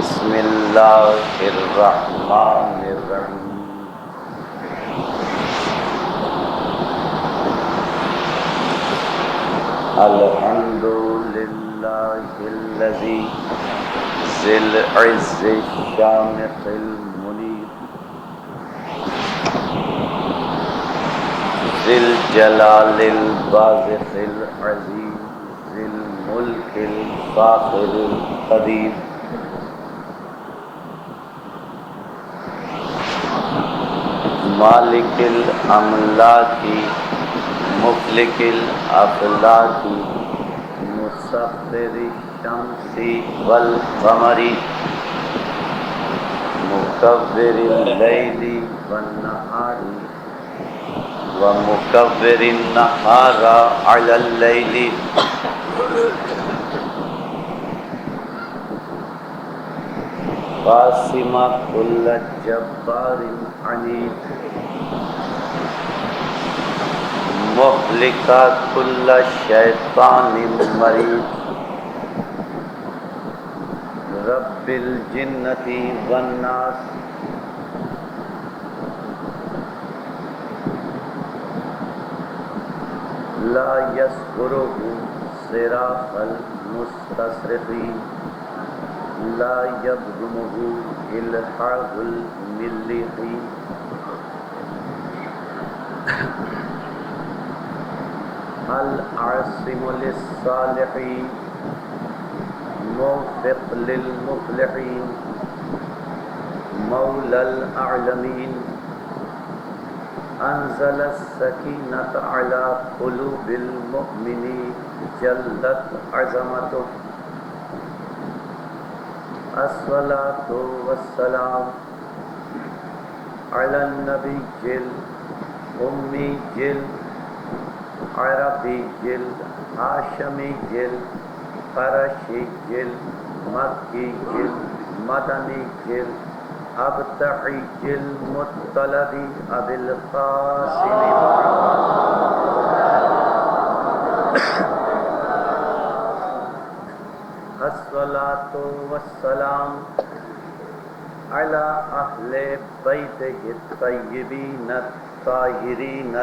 بسم اللہ الرحمن الرحیم الحمد للہ الذی ذی العز الشامخ المنیر ذی الجلال البازخ العظیم ذی الملک الفاخر القدیر مالک الاملاک مفلک الافلاک مسخر الشمس والقمر مکور اللیل والنہار ومکور النہار علی اللیل قاسم کل جبار عنید مہلک کل شیطان مرید رب الجنۃ والناس لا یذکرہ صراخ المستصرخین لا یبرمہ الحاظ الملیحین العاصم للصالحین موفق للمفلحین مولی الاعلمین انزل السکینۃ علی قلوب المؤمنین جلت عظمتہ الصلاۃ والسلام علی النبی امی عربی ہاشمی قرشی مکی مدنی ابتحی مطلبی ابی القاسم الصلاۃ والسلام علی اہل بیتہ الطیبین الطاہرین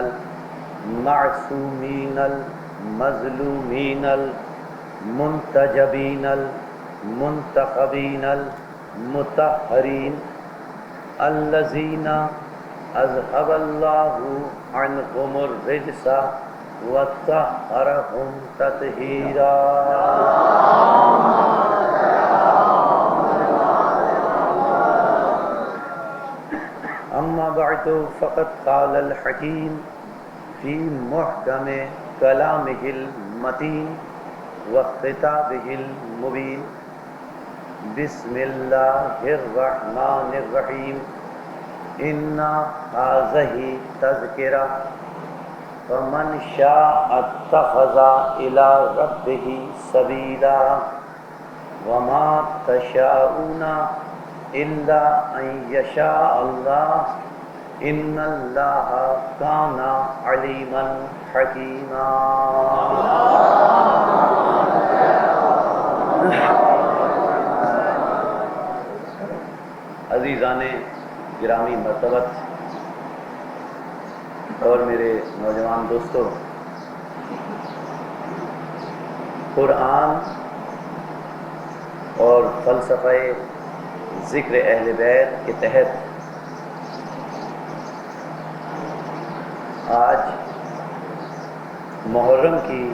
المعصومین المظلومین المنتجبین المنتخبین المطہرین الذین اذہب اللہ عنہم الرجس وطہرہم تطہیرا اما بعد فقد قال الحکیم فی محکم کلامہ المتین وخطابہ المبین بسم اللہ الرحمن الرحیم انا ھذہ تذکرہ فمن شاء اتخذ الی ربہ سبیلا وما تشاءون الا ان یشاء اللہ ان اللہ کان علیما حکیما عزیزان گرامی مرتبت اور میرے نوجوان دوستو، قرآن اور فلسفہ ذکر اہل بیت کے تحت آج محرم کی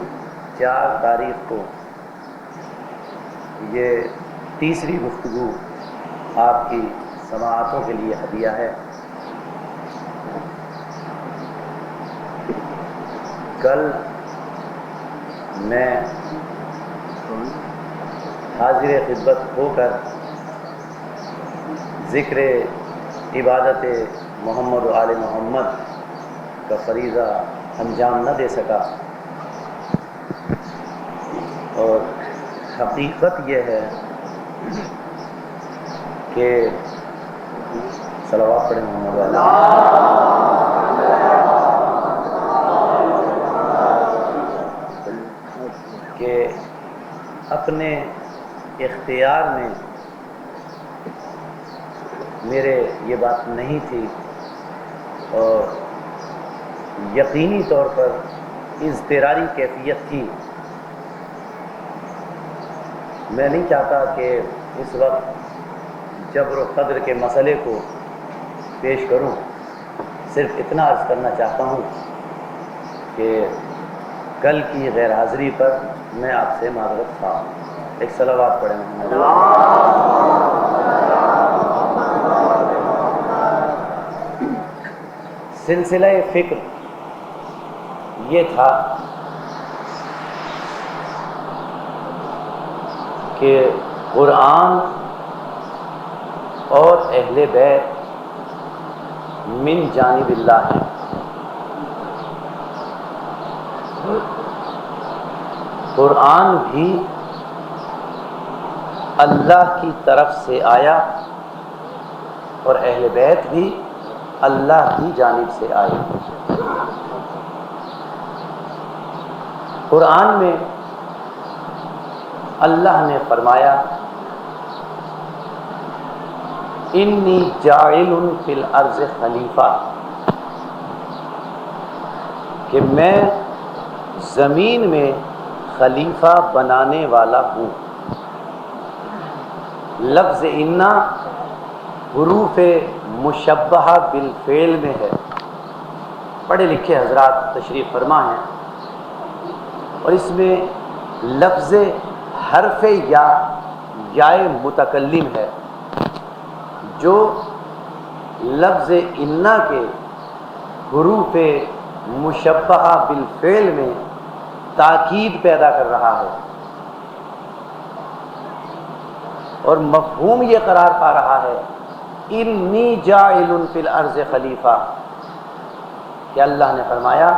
4 تاریخ کو یہ تیسری گفتگو آپ کی سماعتوں کے لیے ہدیہ ہے۔ کل میں حاضر خدمت ہو کر ذکر عبادت محمد و آل محمد کا فریضہ انجام نہ دے سکا، اور حقیقت یہ ہے کہ صلوات پڑھیں محمد والا کہ اپنے اختیار میں میرے یہ بات نہیں تھی اور یقینی طور پر اضطراری کیفیت تھی. میں نہیں چاہتا کہ اس وقت جبر و قدر کے مسئلے کو پیش کروں. صرف اتنا عرض کرنا چاہتا ہوں کہ کل کی غیر حاضری پر میں آپ سے معذرت خواہ ہوں. ایک صلوات پڑھیں محمد. سلسلہ فکر یہ تھا کہ قرآن اور اہل بیت من جانب اللہ ہیں. قرآن بھی اللہ کی طرف سے آیا اور اہل بیت بھی اللہ کی جانب سے آئے. قرآن میں اللہ نے فرمایا انی جاعل فی الارض خلیفہ، کہ میں زمین میں خلیفہ بنانے والا ہوں. لفظ انا حروف مشبہہ بالفعل میں ہے. پڑھے لکھے حضرات تشریف فرما ہیں اور اس میں لفظ حرف یا متکلم ہے جو لفظ انا کے حروف مشبہہ بالفعل میں تاکید پیدا کر رہا ہے اور مفہوم یہ قرار پا رہا ہے انی جاعل فی الارض خلیفہ، کہ اللہ نے فرمایا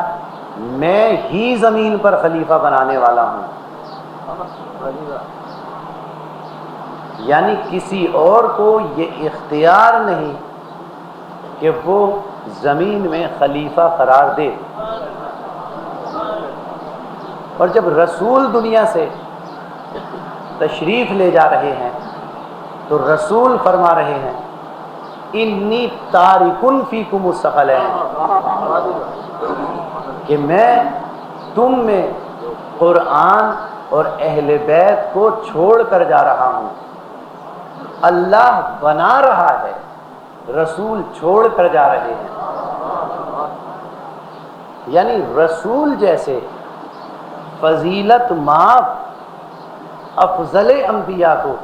میں ہی زمین پر خلیفہ بنانے والا ہوں. یعنی کسی اور کو یہ اختیار نہیں کہ وہ زمین میں خلیفہ قرار دے. اور جب رسول دنیا سے تشریف لے جا رہے ہیں تو رسول فرما رہے ہیں انی تارکن فیکم الثقلین، کہ میں تم میں قرآن اور اہل بیت کو چھوڑ کر جا رہا ہوں. اللہ بنا رہا ہے، رسول چھوڑ کر جا رہے ہیں. یعنی رسول جیسے فضیلت مآب افضل انبیاء کو،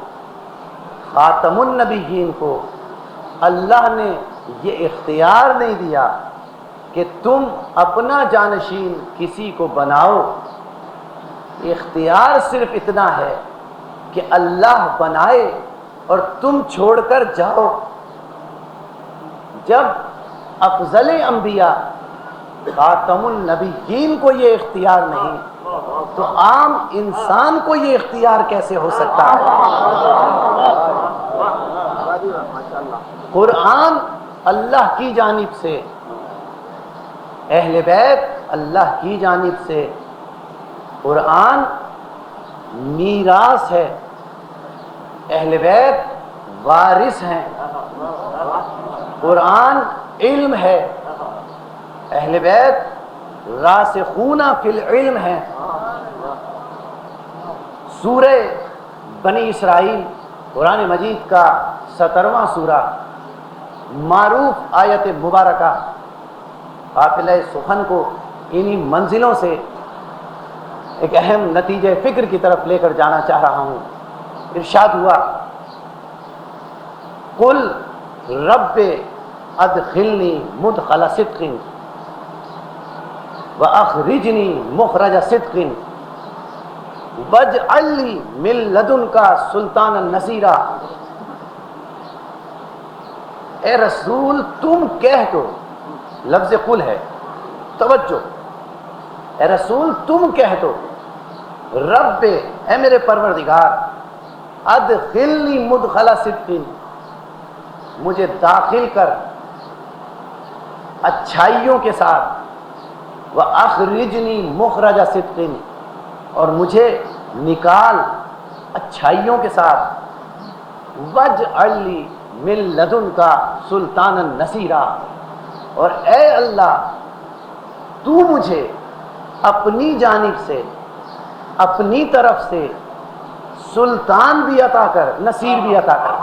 خاتم النبیین کو اللہ نے یہ اختیار نہیں دیا کہ تم اپنا جانشین کسی کو بناؤ. اختیار صرف اتنا ہے کہ اللہ بنائے اور تم چھوڑ کر جاؤ. جب افضل انبیاء خاتم النبیین کو یہ اختیار نہیں تو عام انسان کو یہ اختیار کیسے ہو سکتا ہے؟ قرآن اللہ کی جانب سے، اہل بیت اللہ کی جانب سے. قرآن میراث ہے، اہل بیت وارث ہیں. قرآن علم ہے، اہل بیت راسخون فی العلم ہیں. سورہ بنی اسرائیل قرآن مجید کا 17واں سورہ، معروف آیت مبارکہ، قافلہ سخن کو انہی منزلوں سے ایک اہم نتیجہ فکر کی طرف لے کر جانا چاہ رہا ہوں. ارشاد ہوا قل رب ادخلنی مدخل صدق واخرجنی مخرج صدق واجعل لی من لدنک سلطانا نصیرا. اے رسول تم کہہ دو، لفظ قل ہے، توجہ، اے رسول تم کہہ دو رب، اے میرے پروردگار، ادخلنی مدخل صدق، مجھے داخل کر اچھائیوں کے ساتھ، واخرجنی مخرج صدق، اور مجھے نکال اچھائیوں کے ساتھ، واجعل لی من لدن کا سلطان نصیرا، اور اے اللہ تو مجھے اپنی جانب سے، اپنی طرف سے سلطان بھی عطا کر، نصیر بھی عطا کر۔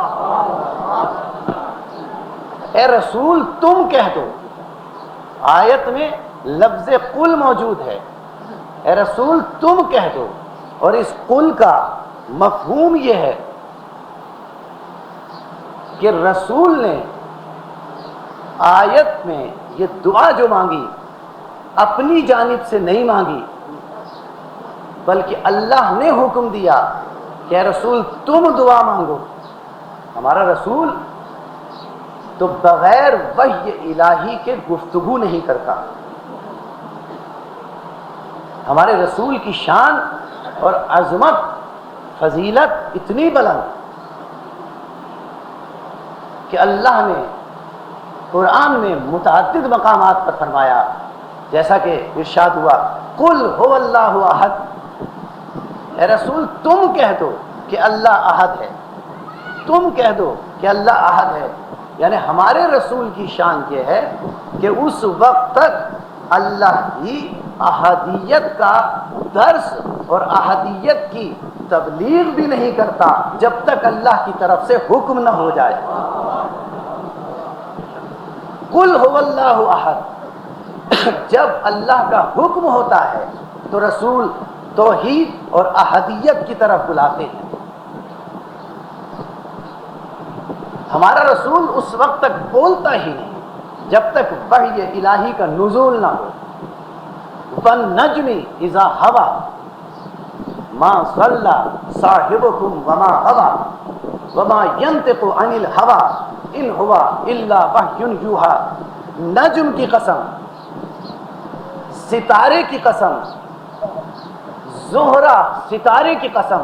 اے رسول تم کہہ دو، آیت میں لفظ قل موجود ہے، اے رسول تم کہہ دو، اور اس قل کا مفہوم یہ ہے کہ رسول نے آیت میں یہ دعا جو مانگی اپنی جانب سے نہیں مانگی، بلکہ اللہ نے حکم دیا کہ اے رسول تم دعا مانگو۔ ہمارا رسول تو بغیر وحی الہی کے گفتگو نہیں کرتا۔ ہمارے رسول کی شان اور عظمت، فضیلت اتنی بلند کہ اللہ نے قرآن میں متعدد مقامات پر فرمایا، جیسا کہ ارشاد ہوا قل هو اللہ احد، اے رسول تم کہہ دو کہ اللہ احد ہے، تم کہہ دو کہ اللہ احد ہے۔ یعنی ہمارے رسول کی شان یہ ہے کہ اس وقت تک اللہ کی احدیت کا درس اور احدیت کی تبلیغ بھی نہیں کرتا جب تک اللہ کی طرف سے حکم نہ ہو جائے۔ قل هو اللہ احد، جب اللہ کا حکم ہوتا ہے تو رسول توحید اور احدیت کی طرف بلاتے ہیں۔ ہمارا رسول اس وقت تک بولتا ہی نہیں جب تک وحی الہی کا نزول نہ ہو۔ وَالنَّجْمِ إِذَا هَوَى مَا ضَلَّ صَاحِبُكُمْ وَمَا غَوَى وَمَا يَنطِقُ عَنِ الْهَوَى إِنْ هُوَ إِلَّا وَحْيٌ يُوحَى۔ نجم کی قسم، ستارے کی قسم، زہرہ ستارے کی قسم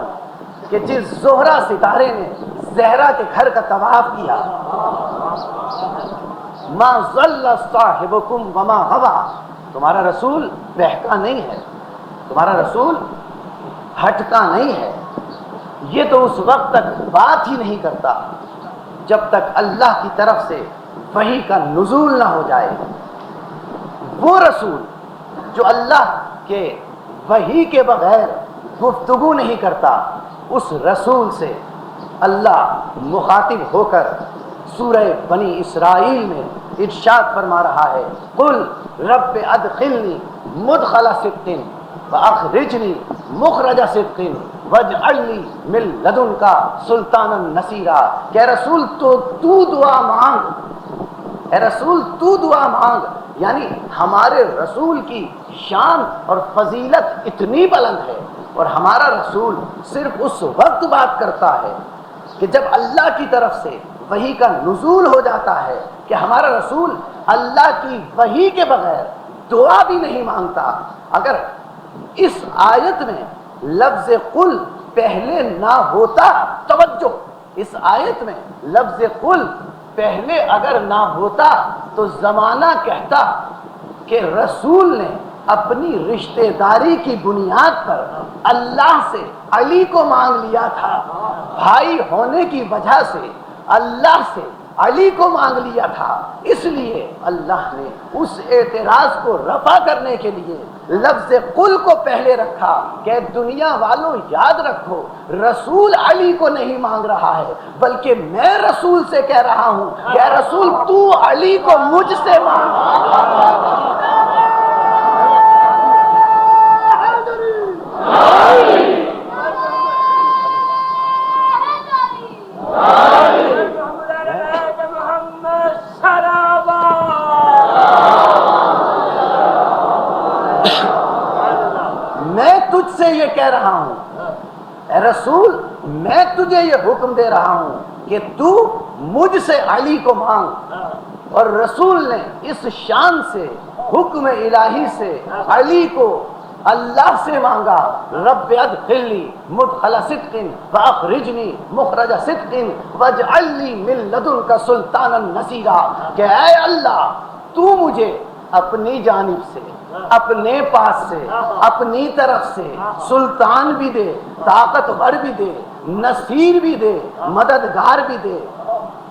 کہ جس زہرہ ستارے نے زہرا کے گھر کا طواف کیا، ما ضل صاحبکم وما غوى، تمہارا رسول بہکا نہیں ہے، تمہارا رسول ہٹکا نہیں ہے۔ یہ تو اس وقت تک بات ہی نہیں کرتا جب تک اللہ کی طرف سے وحی کا نزول نہ ہو جائے۔ وہ رسول جو اللہ کے وحی کے بغیر گفتگو نہیں کرتا، اس رسول سے اللہ مخاطب ہو کر سورہ بنی اسرائیل میں ارشاد فرما رہا ہے قل رب ادخلنی مدخل صدق واخرجنی مخرج صدق واجعل لی من لدنک سلطانا نصیرا، کہ رسول تو دعا مانگ، اے رسول تو دعا مانگ۔ یعنی ہمارے رسول کی شان اور فضیلت اتنی بلند ہے، اور ہمارا رسول صرف اس وقت بات کرتا ہے کہ جب اللہ کی طرف سے وحی کا نزول ہو جاتا ہے، کہ ہمارا رسول اللہ کی وحی کے بغیر دعا بھی نہیں مانگتا۔ اگر اس آیت میں لفظ قل پہلے نہ ہوتا، توجہ، اس آیت میں لفظ قل پہلے اگر نہ ہوتا تو زمانہ کہتا کہ رسول نے اپنی رشتہ داری کی بنیاد پر اللہ سے علی کو مانگ لیا تھا، بھائی ہونے کی وجہ سے اللہ سے علی کو مانگ لیا تھا۔ اس لیے اللہ نے اس اعتراض کو رفع کرنے کے لیے لفظ قل کو پہلے رکھا کہ دنیا والوں یاد رکھو، رسول علی کو نہیں مانگ رہا ہے، بلکہ میں رسول سے کہہ رہا ہوں کہ اے رسول تو علی کو مجھ سے مانگ۔ میں تجھ سے یہ کہہ رہا ہوں اے رسول، میں تجھے یہ حکم دے رہا ہوں کہ تو مجھ سے علی کو مانگ۔ اور رسول نے اس شان سے، حکم الہی سے علی کو اللہ سے مانگا، رب ادخلنی مدخل صدق واخرجنی مخرج صدق واجعل لی من لدنک سلطانا نصیرا، کہ اے اللہ تو مجھے اپنی جانب سے، اپنے پاس سے، اپنی طرف سے سلطان بھی دے، طاقتور بھی دے، نصیر بھی دے، مددگار بھی دے۔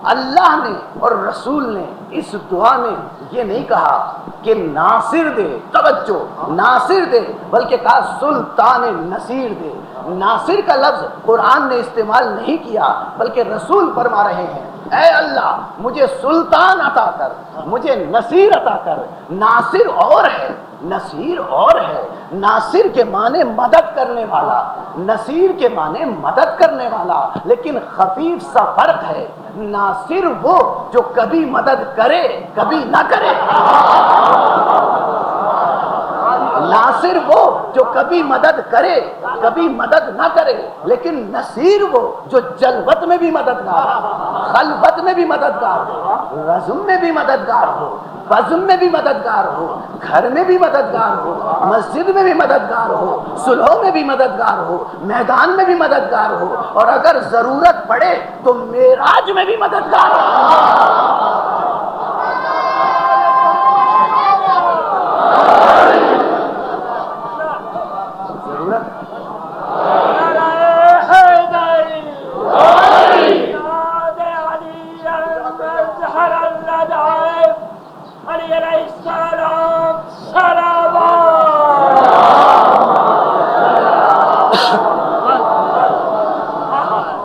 اللہ نے اور رسول نے اس دعا میں یہ نہیں کہا کہ ناصر دے، توجہ، ناصر دے، بلکہ کہا سلطان نصیر دے۔ ناصر کا لفظ قرآن نے استعمال نہیں کیا، بلکہ رسول فرما رہے ہیں اے اللہ مجھے سلطان عطا کر، مجھے نصیر عطا کر۔ ناصر اور ہے، نصیر اور ہے۔ ناصر کے معنی مدد کرنے والا، نصیر کے معنی مدد کرنے والا، لیکن خفیف سا فرق ہے۔ ناصر وہ جو کبھی مدد کرے کبھی نہ کرے، ناصر وہ جو کبھی مدد کرے کبھی مدد نہ کرے، لیکن نصیر وہ جو جلوت میں بھی مددگار ہو، خلوت میں بھی مددگار ہو، رزم میں بھی مددگار ہو، بزم میں بھی مددگار ہو، گھر میں بھی مددگار ہو، مسجد میں بھی مددگار ہو، صلح میں بھی مددگار ہو، میدان میں بھی مددگار ہو، اور اگر ضرورت پڑے تو معراج میں بھی مددگار ہو۔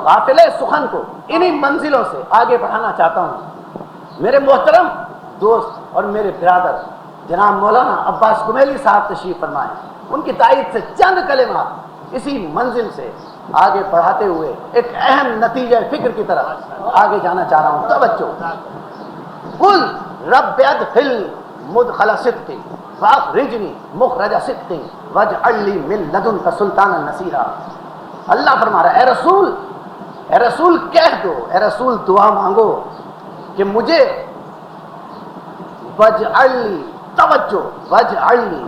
قافلہ سخن کو انہی منزلوں سے آگے بڑھانا چاہتا ہوں۔ میرے محترم دوست اور میرے برادر جناب مولانا عباس کمیلی صاحب تشریف فرمائے، ان کی تائید سے چند کلمات اسی منزل سے آگے بڑھاتے ہوئے ایک اہم نتیجہ فکر کی طرف آگے جانا چاہ رہا ہوں۔ توجہ، قل رب ادخل مدخل صدق واخرجنی مخرج صدق واجعل لی من لدنک سلطانا نصیرا۔ اللہ فرما رہا ہے اے رسول کہہ دو، اے رسول دعا مانگو کہ مجھے واجعل لی، توجہ، واجعل لی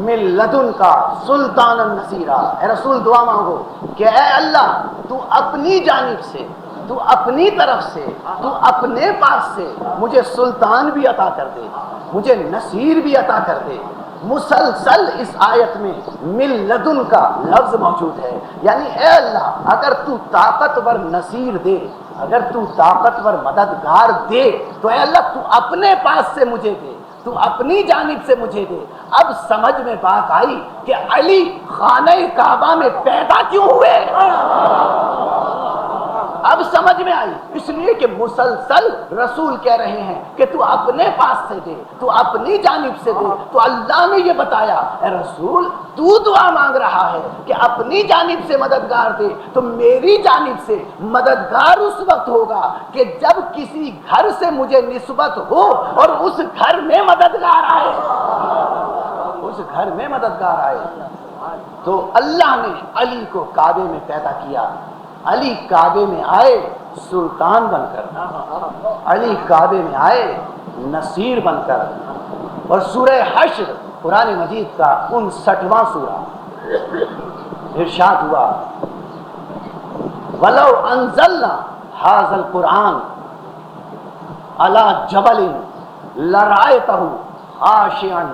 من لدنک سلطانا نصیرا۔ اے رسول دعا مانگو کہ اے اللہ تو اپنی جانب سے، تو اپنی طرف سے، تو اپنے پاس سے مجھے سلطان بھی عطا کر دے، مجھے نصیر بھی عطا کر دے۔ مسلسل اس آیت میں من لدن کا لفظ موجود ہے، یعنی اے اللہ اگر تو طاقتور نصیر دے، اگر تو طاقتور مددگار دے تو اے اللہ تو اپنے پاس سے مجھے دے، تو اپنی جانب سے مجھے دے۔ اب سمجھ میں بات آئی کہ علی خانہ کعبہ میں پیدا کیوں ہوئے، اب سمجھ میں آئی، اس لیے کہ مسلسل رسول کہہ رہے ہیں کہ تو اپنے پاس سے دے، تو اپنی جانب سے دے، تو اللہ نے یہ بتایا اے رسول تو دعا مانگ رہا ہے کہ اپنی جانب سے مددگار دے، تو میری جانب سے مددگار اس وقت ہوگا کہ جب کسی گھر سے مجھے نسبت ہو اور اس گھر میں مددگار آئے، اس گھر میں مددگار آئے۔ تو اللہ نے علی کو کعبے میں پیدا کیا، علی کعبے میں آئے سلطان بن کر، علی کعبے میں آئے نصیر بن کر۔ اور سورہ حشر قرآن مجید کا 59واں سورہ، ارشاد ہوا وَلَوْ أَنزَلْنَا هَذَا الْقُرْآنَ عَلَى جَبَلٍ لَرَأَيْتَهُ خَاشِعًا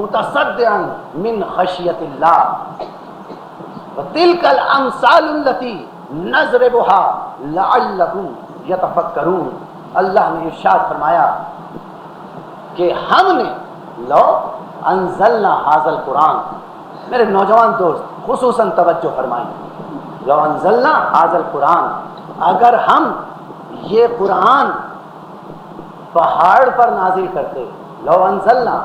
مُتَصَدِّعًا مِنْ خَشْيَةِ اللَّهِ وَتِلْكَ الْأَمْثَالُ الَّتِي نَضْرِبُهَا لَعَلَّكُمْ يَتَفَكَّرُونَ۔ اللہ نے ارشاد فرمایا کہ ہم نے لو انزلنا هذا القرآن، میرے نوجوان دوست خصوصاً توجہ فرمائیں، لو انزلنا هذا القرآن، اگر ہم یہ قرآن پہاڑ پر نازل کرتے، لو انزلنا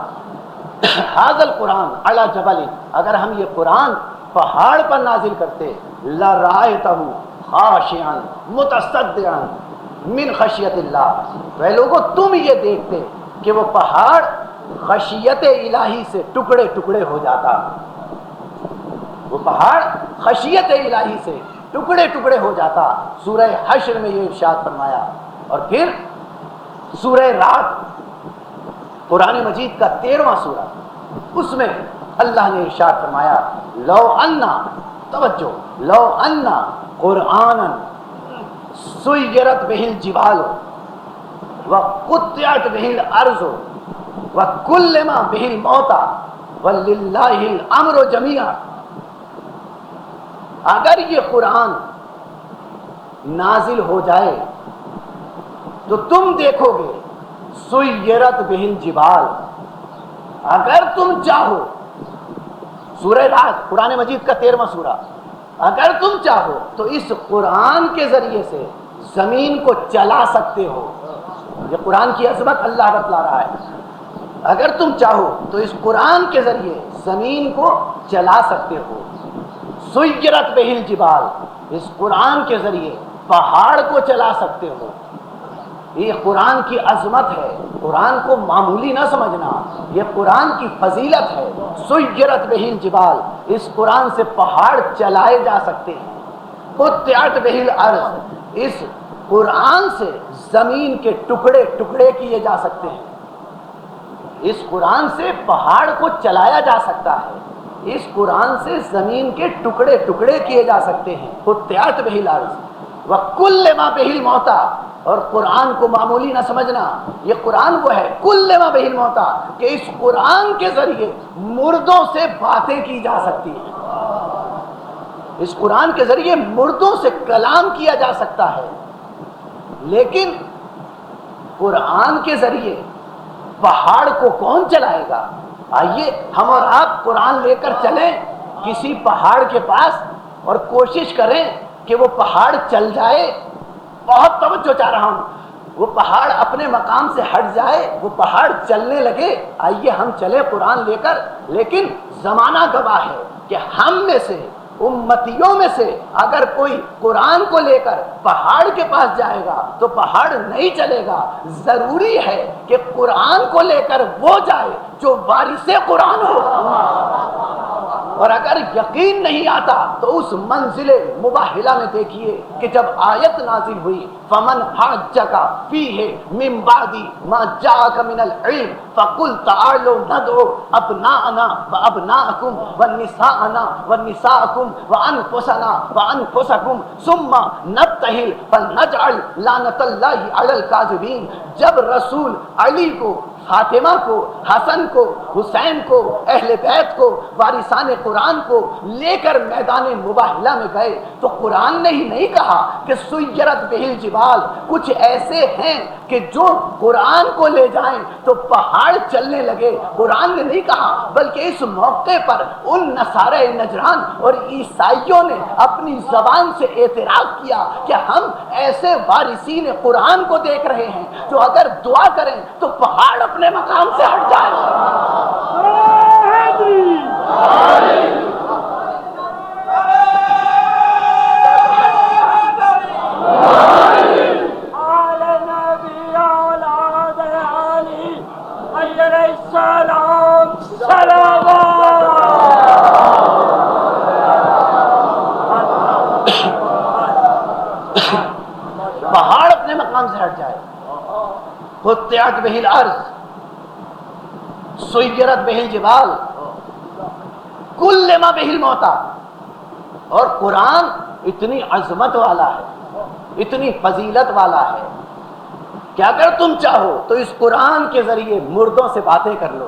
هذا القرآن على جبل، اگر ہم یہ قرآن پہاڑ پر نازل کرتے، لرأيته خاشعا متصدعا من خشیت اللہ، اے لوگوں تم یہ دیکھتے کہ وہ پہاڑ خشیت الہی سے ٹکڑے ٹکڑے ہو جاتا، وہ پہاڑ خشیت الہی سے ٹکڑے ٹکڑے ہو جاتا۔ سورہ حشر میں یہ ارشاد فرمایا۔ اور پھر سورہ رعد قرآن مجید کا 13واں سورہ، اس میں اللہ نے ارشاد فرمایا لو انا، توجہ، لو انا قرآنا سیرت بہ الجبال وقطعت بہ الارض وکلم بہ الموتى وللہ الامر جمیعا، اگر یہ قرآن نازل ہو جائے تو تم دیکھو گے سیرت بہل جبال، اگر تم چاہو، سورہ رات قرآن مجید کا 13واں سورہ، اگر تم چاہو تو اس قرآن کے ذریعے سے زمین کو چلا سکتے ہو۔ یہ قرآن کی عظمت اللہ بتلا رہا ہے، اگر تم چاہو تو اس قرآن کے ذریعے زمین کو چلا سکتے ہو۔ سیرت بہل جبال، اس قرآن کے ذریعے پہاڑ کو چلا سکتے ہو۔ یہ قرآن کی عظمت ہے، قرآن کو معمولی نہ سمجھنا، یہ قرآن کی فضیلت ہے۔ سیرت بہل جبال، اس قرآن سے پہاڑ چلائے جا سکتے ہیں۔ قطعت بہل ارض، اس قرآن سے زمین کے ٹکڑے ٹکڑے کیے جا سکتے ہیں۔ اس قرآن سے پہاڑ کو چلایا جا سکتا ہے، اس قرآن سے زمین کے ٹکڑے ٹکڑے کیے جا سکتے ہیں۔ قطعت بہل ارض وکل ما بہل موتا، اور قرآن کو معمولی نہ سمجھنا، یہ قرآن وہ ہے کل ما بہل موتا کہ اس قرآن کے ذریعے مردوں سے باتیں کی جا سکتی ہیں، اس قرآن کے ذریعے مردوں سے کلام کیا جا سکتا ہے۔ لیکن قرآن کے ذریعے پہاڑ کو کون چلائے گا؟ آئیے ہم اور آپ قرآن لے کر چلیں کسی پہاڑ کے پاس اور کوشش کریں کہ وہ پہاڑ چل جائے۔ بہت توجہ چاہ رہا ہوں، وہ پہاڑ اپنے مقام سے ہٹ جائے، وہ پہاڑ چلنے لگے۔ آئیے ہم چلیں قرآن لے کر، لیکن زمانہ گواہ ہے کہ ہم میں سے، امتیوں میں سے اگر کوئی قرآن کو لے کر پہاڑ کے پاس جائے گا تو پہاڑ نہیں چلے گا۔ ضروری ہے کہ قرآن کو لے کر وہ جائے جو وارث قرآن ہو، اور اگر یقین نہیں آتا تو اس منزل مباہلہ میں دیکھیے کہ جب آیت نازل ہوئی فمن حاجک فیہ من بعد ما جاءک من العلم فقل تعالوا ندعو ابناءنا وابناءکم ونساءنا ونساءکم وانفسنا وانفسکم ثم نبتہل فلنجعل لعنت اللہ علی الکاذبین۔ جب رسول علی کو، فاطمہ کو، حسن کو، حسین کو، اہل بیت کو، وارثان قرآن کو لے کر میدان مباہلہ میں گئے تو قرآن نے ہی نہیں کہا کہ سیرت بہل جبال، کچھ ایسے ہیں کہ جو قرآن کو لے جائیں تو پہاڑ چلنے لگے۔ قرآن نے نہیں کہا، بلکہ اس موقع پر ان نصارہ نجران اور عیسائیوں نے اپنی زبان سے اعتراف کیا کہ ہم ایسے وارثین قرآن کو دیکھ رہے ہیں جو اگر دعا کریں تو پہاڑ اپنے مقام سے ہٹ جائے۔ پہاڑ اپنے مقام سے ہٹ جائے۔ قطعت بہل ارض، سیرت بہل جبال، کل ما بہل موتا۔ اور قرآن اتنی عظمت والا ہے، اتنی فضیلت والا ہے کہ اگر تم چاہو تو اس قرآن کے ذریعے مردوں سے باتیں کر لو۔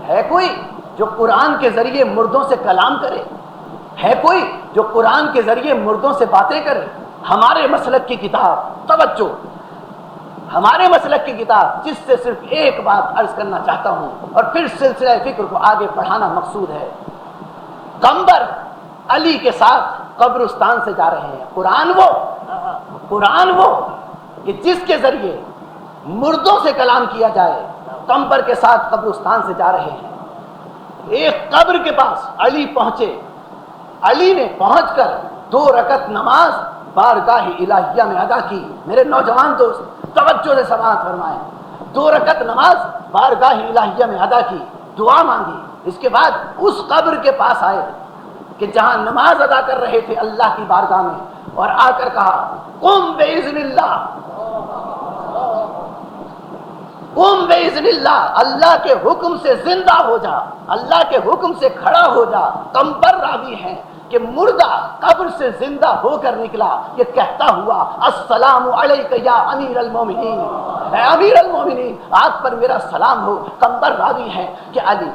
ہے کوئی جو قرآن کے ذریعے مردوں سے کلام کرے؟ ہے کوئی جو قرآن کے ذریعے مردوں سے باتیں کرے؟ ہمارے مسلک کی کتاب، توجہ، ہمارے مسلک کی کتاب جس سے صرف ایک بات عرض کرنا چاہتا ہوں اور پھر سلسلہ فکر کو آگے بڑھانا مقصود ہے۔ قمبر علی کے ساتھ قبرستان سے جا رہے ہیں۔ قرآن وہ کہ جس کے ذریعے مردوں سے کلام کیا جائے، قمبر کے ساتھ قبرستان سے جا رہے ہیں۔ ایک قبر کے پاس علی پہنچے، علی نے پہنچ کر 2 رکعت نماز بارگاہ الہیہ میں ادا کی۔ میرے نوجوان دوست توجہ سے سماعت فرمائیں، 2 رکعت نماز بارگاہ الہیہ میں ادا کی، دعا مانگی۔ اس کے بعد اس قبر کے پاس آئے کہ جہاں نماز ادا کر رہے تھے اللہ کی بارگاہ میں، اور آ کر کہا قم باذن اللہ، قم باذن اللہ، اللہ کے حکم سے زندہ ہو جا، اللہ کے حکم سے کھڑا ہو جا۔ قمبر راوی ہیں کہ مردہ قبر سے زندہ ہو کر نکلا، یہ کہتا ہوا السلام علیک یا امیر المومنین، اے امیر المومنین آپ پر میرا سلام ہو۔ قمبر راوی ہے کہ علی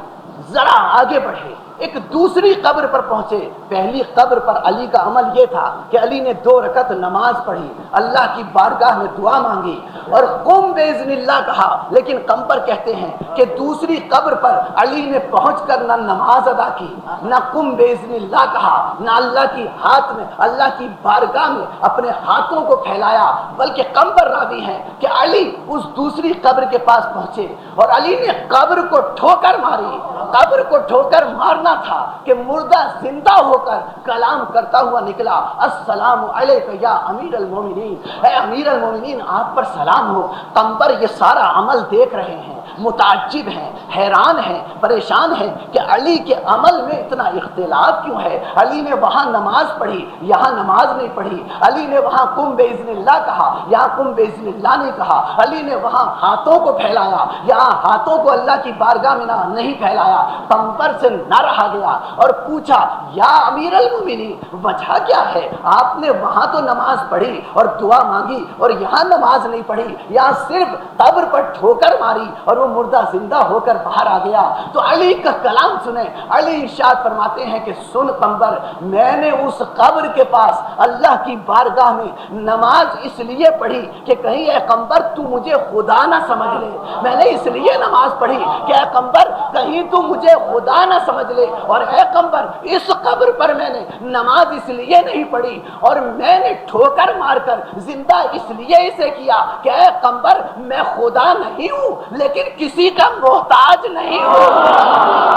ذرا آگے بڑھے، ایک دوسری قبر پر پہنچے. پہلی قبر پر علی کا عمل یہ تھا کہ علی نے 2 رکعت نماز پڑھی, اللہ کی بارگاہ میں دعا مانگی اور قم باذن اللہ کہا. لیکن قمبر کہتے ہیں کہ دوسری قبر پر علی نے پہنچ کر نہ نماز ادا کی, نہ قم باذن اللہ کہا, نہ اللہ کی ہاتھ میں, اللہ کی بارگاہ میں اپنے ہاتھوں کو پھیلایا, بلکہ قمبر راوی ہیں کہ علی اس دوسری قبر کے پاس پہنچے اور علی نے قبر کو ٹھوکر ماری. قبر کو ٹھوکر مارنا تھا کہ مردہ زندہ ہو کر کلام کرتا ہوا نکلا, السلام علیک یا امیر المومنین, اے امیر المومنین آپ پر سلام ہو. قمبر یہ سارا عمل دیکھ رہے ہیں, متعجب ہیں, حیران ہیں, پریشان ہیں کہ علی کے عمل میں اتنا اختلاف کیوں ہے. علی نے وہاں نماز پڑھی, یہاں نماز نہیں پڑھی. علی نے وہاں قم باذن اللہ کہا, یہاں قم باذن اللہ نہیں کہا. علی نے وہاں ہاتھوں کو پھیلایا, یہاں ہاتھوں کو اللہ کی بارگاہ میں نہیں پھیلایا. قمبر سے نہ رہا گیا اور پوچھا, یا امیر المومنین وجہ کیا ہے؟ آپ نے وہاں تو نماز پڑھی اور دعا مانگی اور یہاں نماز نہیں پڑھی, یہاں صرف قبر پر ٹھوکر ماری اور وہ مردہ زندہ ہو کر باہر آ گیا. تو علی کا کلام سنیں. علی ارشاد فرماتے ہیں کہ سن قمبر, میں نے اس قبر کے پاس اللہ کی بارگاہ میں نماز اس لیے پڑھی کہ کہیں اے قمبر تو مجھے خدا نہ سمجھ لے. میں نے اس لیے نماز پڑھی کہ اے قمبر کہیں تو مجھے خدا نہ سمجھ لے. اور اے قمبر اس قبر پر میں نے نماز اس لیے نہیں پڑھی اور میں نے ٹھوکر مار کر زندہ اس لیے اسے کیا کہ اے قمبر میں خدا نہیں ہوں لیکن کسی کا محتاج نہیں ہوں.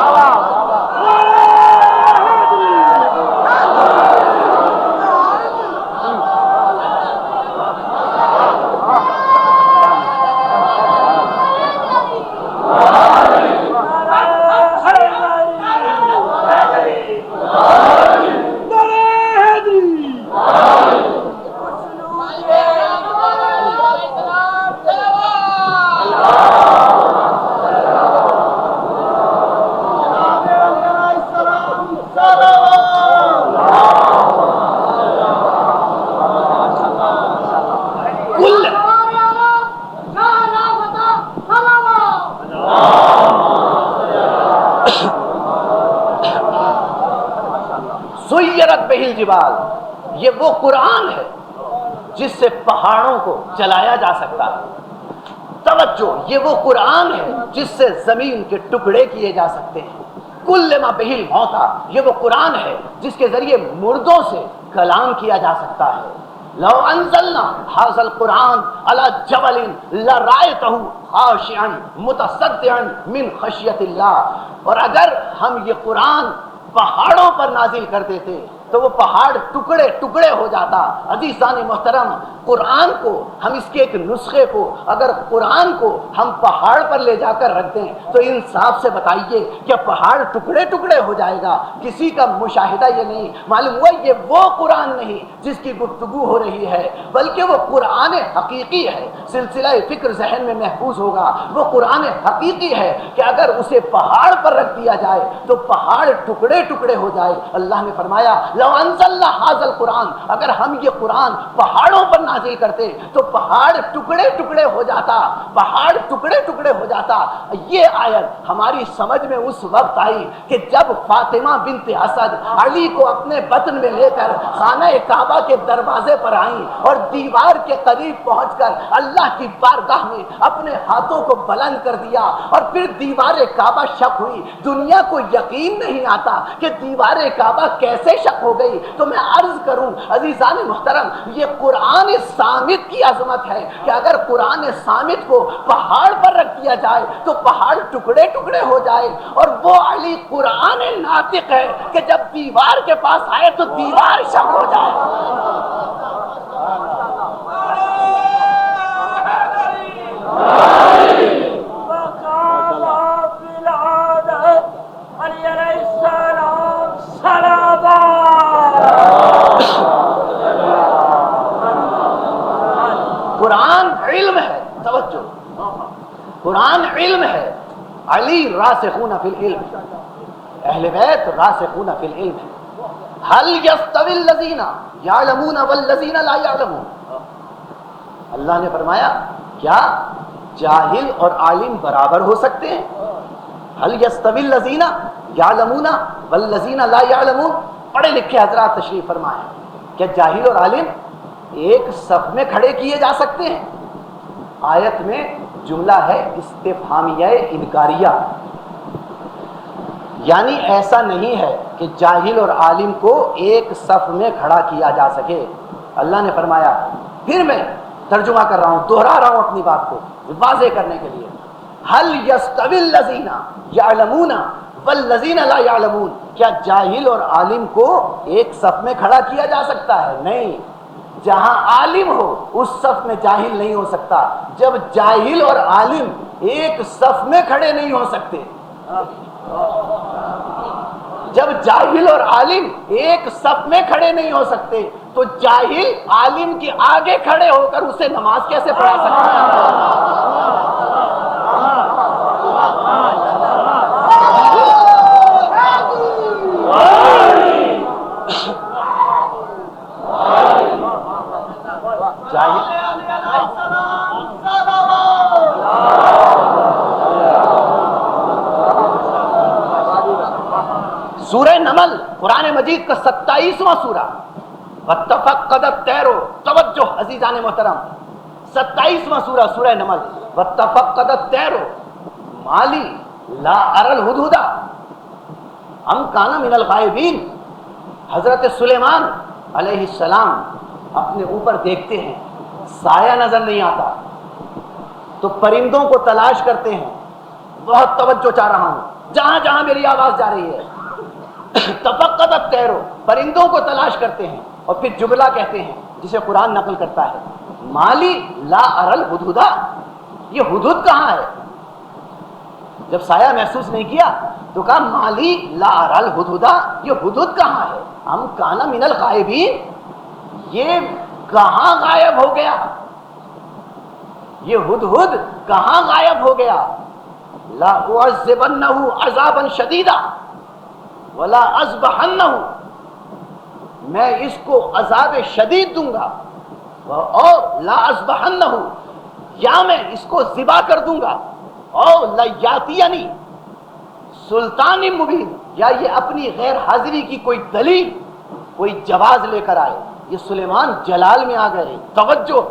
سیرت بہ الجبال, یہ وہ قرآن ہے جس سے پہاڑوں کو چلایا جا سکتا ہے. توجہ, یہ وہ قرآن ہے جس سے زمین کے ٹکڑے کیے جا سکتے ہیں. کل ما بہ الموتى, یہ وہ قرآن ہے جس کے ذریعے مردوں سے کلام کیا جا سکتا ہے. لو انزلنا هذا القرآن على جبل لرأيته خاشعا متصدعا من خشیۃ اللہ. اور اگر ہم یہ قرآن پہاڑوں پر نازل کرتے تھے تو وہ پہاڑ ٹکڑے ٹکڑے ہو جاتا. عزیزان محترم, قرآن کو ہم اس کے ایک نسخے کو, اگر قرآن کو ہم پہاڑ پر لے جا کر رکھ دیں تو انصاف سے بتائیے کہ پہاڑ ٹکڑے ٹکڑے ہو جائے گا. کسی کا مشاہدہ یہ نہیں معلوم ہوا یہ وہ قرآن نہیں جس کی گفتگو ہو رہی ہے, بلکہ وہ قرآن حقیقی ہے. سلسلہ فکر ذہن میں محفوظ ہوگا. وہ قرآن حقیقی ہے کہ اگر اسے پہاڑ پر رکھ دیا جائے تو پہاڑ ٹکڑے ٹکڑے ہو جائے. اللہ نے فرمایا لو انزلنا هذا القرآن, اگر ہم یہ قرآن پہاڑوں پر نازل کرتے تو پہاڑ ٹکڑے ٹکڑے ہو جاتا, پہاڑ ٹکڑے ٹکڑے ہو جاتا. یہ آیت ہماری سمجھ میں اس وقت آئی کہ جب فاطمہ بنت اسد علی کو اپنے بطن میں لے کر خانہ کعبہ کے دروازے پر آئیں اور دیوار کے قریب پہنچ کر اللہ کی بارگاہ میں اپنے ہاتھوں کو بلند کر دیا اور پھر دیوار کعبہ شق ہوئی. دنیا کو یقین نہیں آتا کہ دیوار کعبہ کیسے شق ہو گئی. تو میں عرض کروں عزیزان محترم, یہ قرآن صامت کی عظمت ہے کہ اگر قرآن صامت کو پہاڑ پر رکھ دیا جائے تو پہاڑ ٹکڑے ٹکڑے ہو جائے. اور وہ علی قرآن ناطق ہے کہ جب دیوار کے پاس آئے تو دیوار شق ہو جائے. قرآن علم ہے. توجہ, قرآن علم ہے. علی راسخون فی العلم, اہل بیت راسخون فی العلم ہے. هل يستوي الذین یعلمون والذین لا یعلمون. اللہ نے فرمایا کیا جاہل اور عالم برابر ہو سکتے ہیں؟ هل يستوي الذين يعلمون والذين لا يعلمون. پڑھے لکھے حضرات تشریف فرمائیں کہ جاہل اور عالم ایک صف میں کھڑے کیے جا سکتے ہیں؟ آیت میں جملہ ہے استفہامیہ انکاریہ، یعنی ایسا نہیں ہے کہ جاہل اور عالم کو ایک صف میں کھڑا کیا جا سکے. اللہ نے فرمایا، پھر میں ترجمہ کر رہا ہوں، دوہرا رہا ہوں اپنی بات کو واضح کرنے کے لیے، هل يستوي الذين يعلمون والذين لا يعلمون. کیا جاہل اور عالم کو ایک صف میں کھڑا کیا جا سکتا ہے؟ نہیں. جہاں عالم ہو اس صف میں جاہل نہیں ہو سکتا. جب جاہل اور عالم ایک صف میں کھڑے نہیں ہو سکتے، جب جاہل اور عالم ایک صف میں کھڑے نہیں ہو سکتے تو جاہل عالم کے آگے کھڑے ہو کر اسے نماز کیسے پڑھا سکتا ہے؟ سورہ نمل قرآن مجید کا 27واں سورہ، وَاتَّفَقَّدَ الطَّيْرُ، توجہ عزیزان محترم، 27واں سورہ سورہ نمل، وَاتَّفَقَّدَ الطَّيْرُ مَالِي لَا أَرَى الْهُدْهُدَ أَمْ كَانَ مِنَ الْغَائِبِينَ. حضرت سلیمان علیہ السلام اپنے اوپر دیکھتے ہیں، سایہ نظر نہیں آتا تو پرندوں کو تلاش کرتے ہیں. بہت توجہ چاہ رہا ہوں، جہاں جہاں میری آواز جا رہی ہے، تفقد الطیر، پرندوں کو تلاش کرتے ہیں اور پھر جملہ کہتے ہیں جسے قرآن نقل کرتا ہے، مالی لا ارل ہدہدہ. یہ ہدہد کہاں ہے؟ جب سایہ محسوس نہیں کیا تو کہا مالی لا ارل ہدہدہ، یہ ہدہد کہاں ہے؟ ہم کانا من الغائبین، یہ کہاں غائب ہو گیا؟ یہ ہدہد کہاں غائب ہو گیا؟ لا اعذبنہ عذابا شدیدا ولا اذبحنہ، میں اس کو عذاب شدید دوں گا، اور لا اذبحنہ، یا میں اس کو ذبح کر دوں گا، اور لا یاتینی سلطان مبین، یا یہ اپنی غیر حاضری کی کوئی دلیل، کوئی جواز لے کر آئے. یہ سلیمان جلال میں آ گئے. توجہ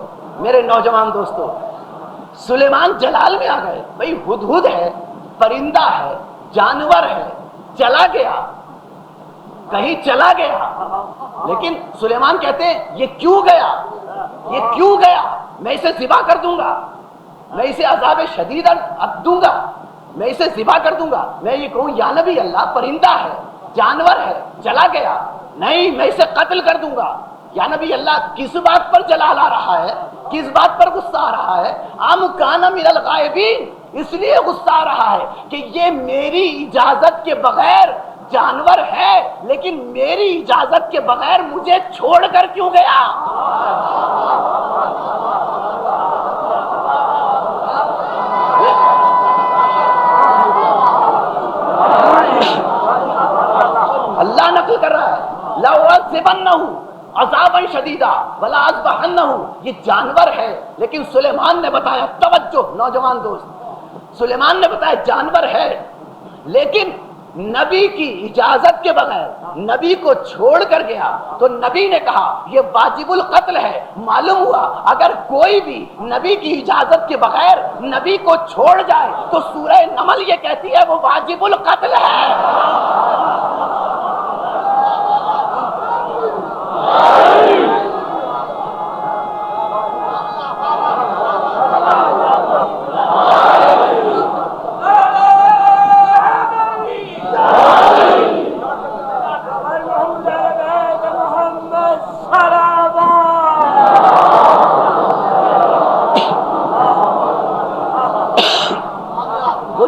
میرے نوجوان دوستو، سلیمان جلال میں آ گئے. بھئی ہدہد ہے، پرندہ ہے، جانور ہے، چلا گیا، کہیں چلا گیا، لیکن سلیمان کہتے ہیں یہ کیوں گیا؟ یہ کیوں گیا؟ میں اسے ذبح کر دوں گا، میں اسے عذاب شدید دوں گا، میں اسے ذبح کر دوں گا. میں یہ کہوں یا نبی اللہ پرندہ ہے، جانور ہے، چلا گیا، نہیں میں اسے قتل کر دوں گا. یا نبی اللہ کس بات پر جلال آ رہا ہے؟ کس بات پر غصہ آ رہا ہے؟ ام کان من الغائبین، اس لیے غصہ آ رہا ہے کہ یہ میری اجازت کے بغیر جانور ہے، لیکن میری اجازت کے بغیر مجھے چھوڑ کر کیوں گیا؟ اللہ نقل کر رہا ہے، لَأُعَذِّبَنَّهُ عذابًا شدیدا وَلَا أَذْبَحَنَّهُ. یہ جانور ہے، لیکن سلیمان نے بتایا، توجہ نوجوان دوست، سلیمان نے بتایا جانور ہے، لیکن نبی کی اجازت کے بغیر نبی کو چھوڑ کر گیا تو نبی نے کہا یہ واجب القتل ہے. معلوم ہوا اگر کوئی بھی نبی کی اجازت کے بغیر نبی کو چھوڑ جائے تو سورہ نمل یہ کہتی ہے وہ واجب القتل ہے.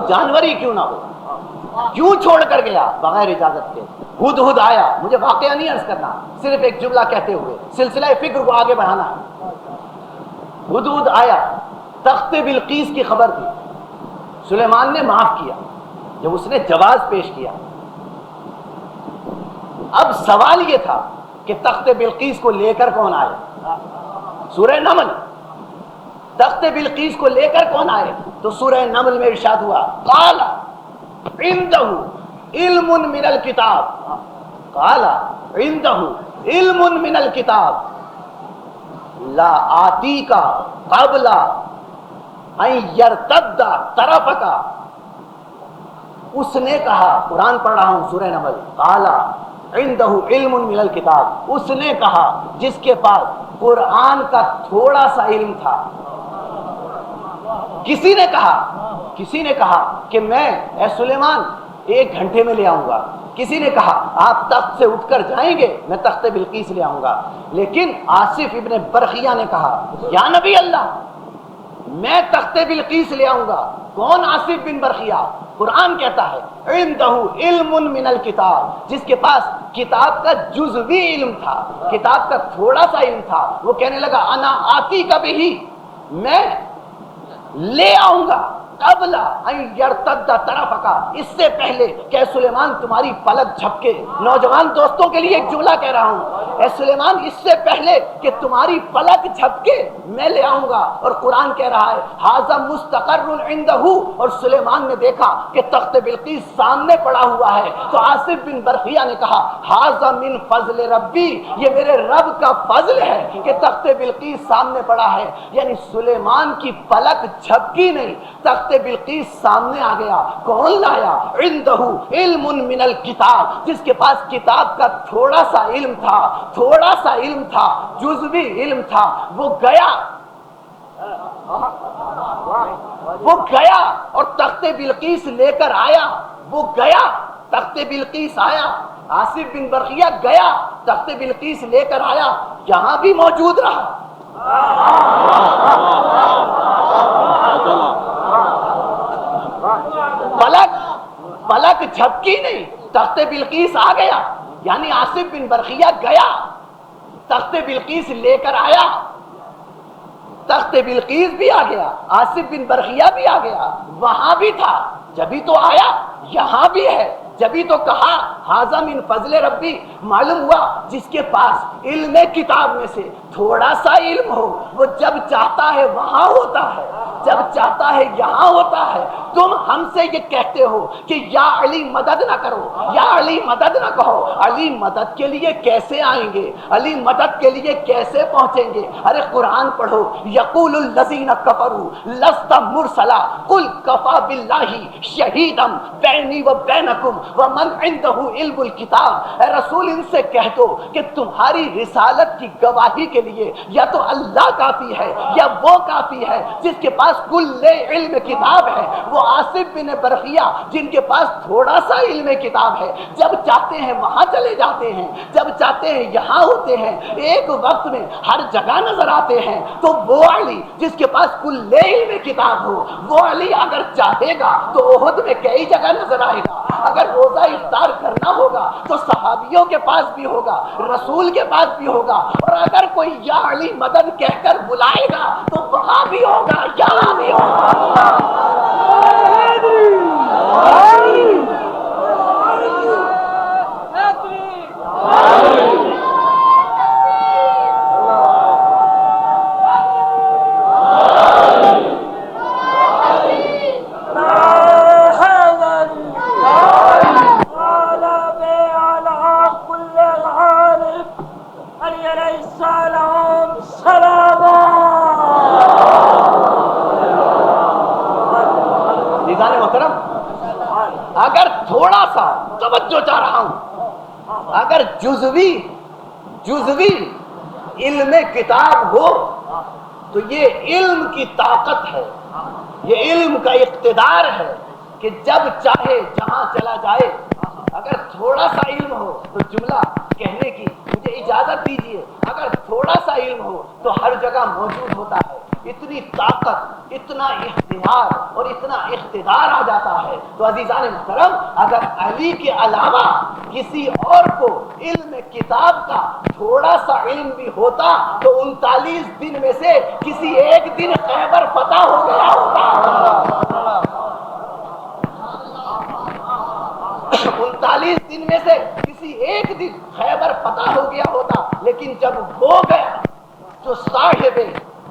جانور ہی کیوں نہ ہو، کیوں چھوڑ کر گیا بغیر اجازت کے؟ ہدہد آیا، مجھے واقعہ نہیں عرض کرنا، صرف ایک جملہ کہتے ہوئے سلسلہ فکر کو آگے بڑھانا ہے. ہدہد آیا، تخت بلقیس کی خبر تھی، سلیمان نے معاف کیا جب اس نے جواز پیش کیا. اب سوال یہ تھا کہ تخت بلقیس کو لے کر کون آئے؟ سورہ نمل. تخت بلقیس کو لے کر کون آئے؟ تو سورہ نمل میں ارشاد ہوا قال عندہ علم من الکتاب، قال عندہ علم من الکتاب لا آتیک قبل ان یرتد طرفک، اس نے کہا، قرآن پڑھ رہا ہوں سورہ نمل، قال عندہ علم من الکتاب، اس نے کہا جس کے پاس قرآن کا تھوڑا سا علم تھا. کسی نے کہا کہ میں اے سلیمان 1 گھنٹے میں لے آؤں گا. کسی نے کہا آپ تخت سے اٹھ کر جائیں گے میں تخت بلقیس لے آؤں گا. لیکن آصف ابن برخیہ نے کہا یا نبی اللہ میں تخت بلقیس لے آؤں گا. کون آصف بن برخیہ؟ قرآن کہتا ہے عندہ علم من الکتاب، جس کے پاس کتاب کا جزوی علم تھا، کتاب کا تھوڑا سا علم تھا. وہ کہنے لگا انا آتی کبھی ہی، میں لے آؤں گا قبل ان یرتد طرفک، اس سے پہلے کہ سلیمان تمہاری پلک جھپکے. نوجوان دوستوں کے لیے ایک جملہ کہہ رہا ہوں، اے سلیمان اس سے پہلے کہ تمہاری پلک جھپکے میں لے آؤں گا. اور قرآن کہہ رہا ہے ھذا مستقر عندہ، اور سلیمان نے دیکھا کہ تخت بلقیس سامنے پڑا ہوا ہے. تو آصف بن برخیہ نے کہا ھذا من فضل ربی، یہ میرے رب کا فضل ہے کہ تخت بلقیس سامنے پڑا ہے. یعنی سلیمان کی پلک جھپکی نہیں، تخت بلقیس سامنے آ گیا. کون لایا؟ عندہ علم من الکتاب، جس کے پاس کتاب کا تھوڑا سا علم تھا، تھوڑا سا علم تھا، جزوی علم تھا. وہ گیا اور تخت بلقیس لے کر آیا. وہ گیا تخت بلقیس آیا. آصف بن برخیہ گیا تخت بلقیس لے کر آیا، یہاں بھی موجود رہا. پلک جھپکی نہیں، تخت بلقیس آ گیا. یعنی آصف بن برخیہ گیا تخت بلقیس لے کر آیا. تخت بلقیس بھی آ گیا، آصف بن برخیہ بھی آ گیا، وہاں بھی تھا جبھی تو آیا، یہاں بھی ہے جبھی تو کہا ھذا من فضل ربی. معلوم ہوا جس کے پاس علم کتاب میں سے تھوڑا سا علم ہو وہ جب چاہتا ہے وہاں ہوتا ہے، جب چاہتا ہے یہاں ہوتا ہے. تم ہم سے یہ کہتے ہو کہ یا علی مدد نہ کرو، یا علی مدد نہ کہو. علی مدد کے لیے کیسے آئیں گے؟ علی مدد کے لیے کیسے پہنچیں گے؟ ارے قرآن پڑھو. یقول الذین کفروا لست مرسلا قل کفی باللہ شہیدا بینی و بینکم ومن عنده علم الکتاب. اے رسول ان سے کہہ دو کہ تمہاری رسالت کی گواہی کے لیے یا تو اللہ کافی ہے یا وہ کافی ہے جس کے پاس کل علم کتاب ہے. وہ آصف بن برخیہ جن کے پاس تھوڑا سا علم کتاب ہے، جب چاہتے ہیں وہاں چلے جاتے ہیں، جب چاہتے ہیں یہاں ہوتے ہیں، ایک وقت میں ہر جگہ نظر آتے ہیں. تو وہ علی جس کے پاس کل علم کتاب ہو، وہ علی اگر چاہے گا تو احد میں کئی جگہ نظر آئے گا. اگر روزہ افطار کرنا ہوگا تو صحابیوں کے پاس بھی ہوگا، رسول کے پاس بھی ہوگا. اور اگر کوئی یا علی مدد کہہ کر بلائے گا تو وہاں بھی ہوگا، یہاں بھی ہوگا. اگر تھوڑا سا توجہ چاہ رہا ہوں، اگر جزوی علم کتاب ہو تو یہ علم کی طاقت ہے، یہ علم کا اقتدار ہے کہ جب چاہے جہاں چلا جائے. اگر تھوڑا سا علم ہو تو جملہ کہنے کی مجھے اجازت دیجیے، اگر تھوڑا سا علم ہو تو ہر جگہ موجود ہوتا ہے. اتنی طاقت، اتنا اختیار اور اتنا اقتدار آ جاتا ہے. تو عزیزان محترم اگر علی کے علاوہ کسی اور کو علم کتاب کا تھوڑا سا علم بھی ہوتا تو 39 دن میں سے کسی ایک دن خیبر فتح ہو گیا ہوتا. 39 دن میں سے کسی ایک دن خیبر فتح ہو گیا ہوتا. لیکن جب ہو گیا جو صاحب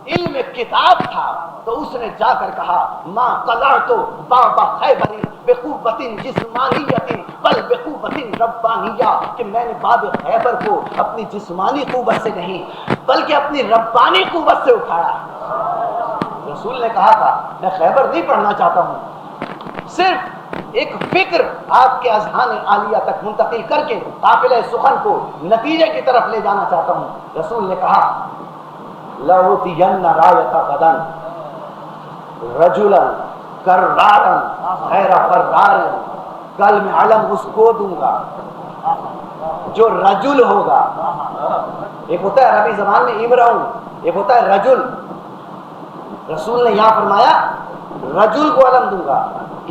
علم کتاب تھا تو اس نے جا کر کہا ماں قلعت باب خیبر بقوت جسمانیت بل بقوت ربانیہ، کہ میں نے باب خیبر کو اپنی جسمانی قوت سے نہیں بلکہ اپنی ربانی قوت سے اٹھایا۔ رسول نے کہا تھا میں خیبر نہیں پڑھنا چاہتا ہوں، صرف ایک فکر آپ کے اذہان عالیہ تک منتقل کر کے قافلہ سخن کو نتیجے کی طرف لے جانا چاہتا ہوں۔ رسول نے کہا لَأُوتِيَنَّ رَایَةَ غَدًا رَجُلًا کَرَّارًا غَیْرَ فَرَّارٍ، کل میں علم اس کو دوں گا جو رجل ہوگا۔ ایک ہوتا ہے عربی زبان میں امرؤن، ایک ہوتا ہے رجل۔ رسول نے یہاں فرمایا رجل کو علم دوں گا۔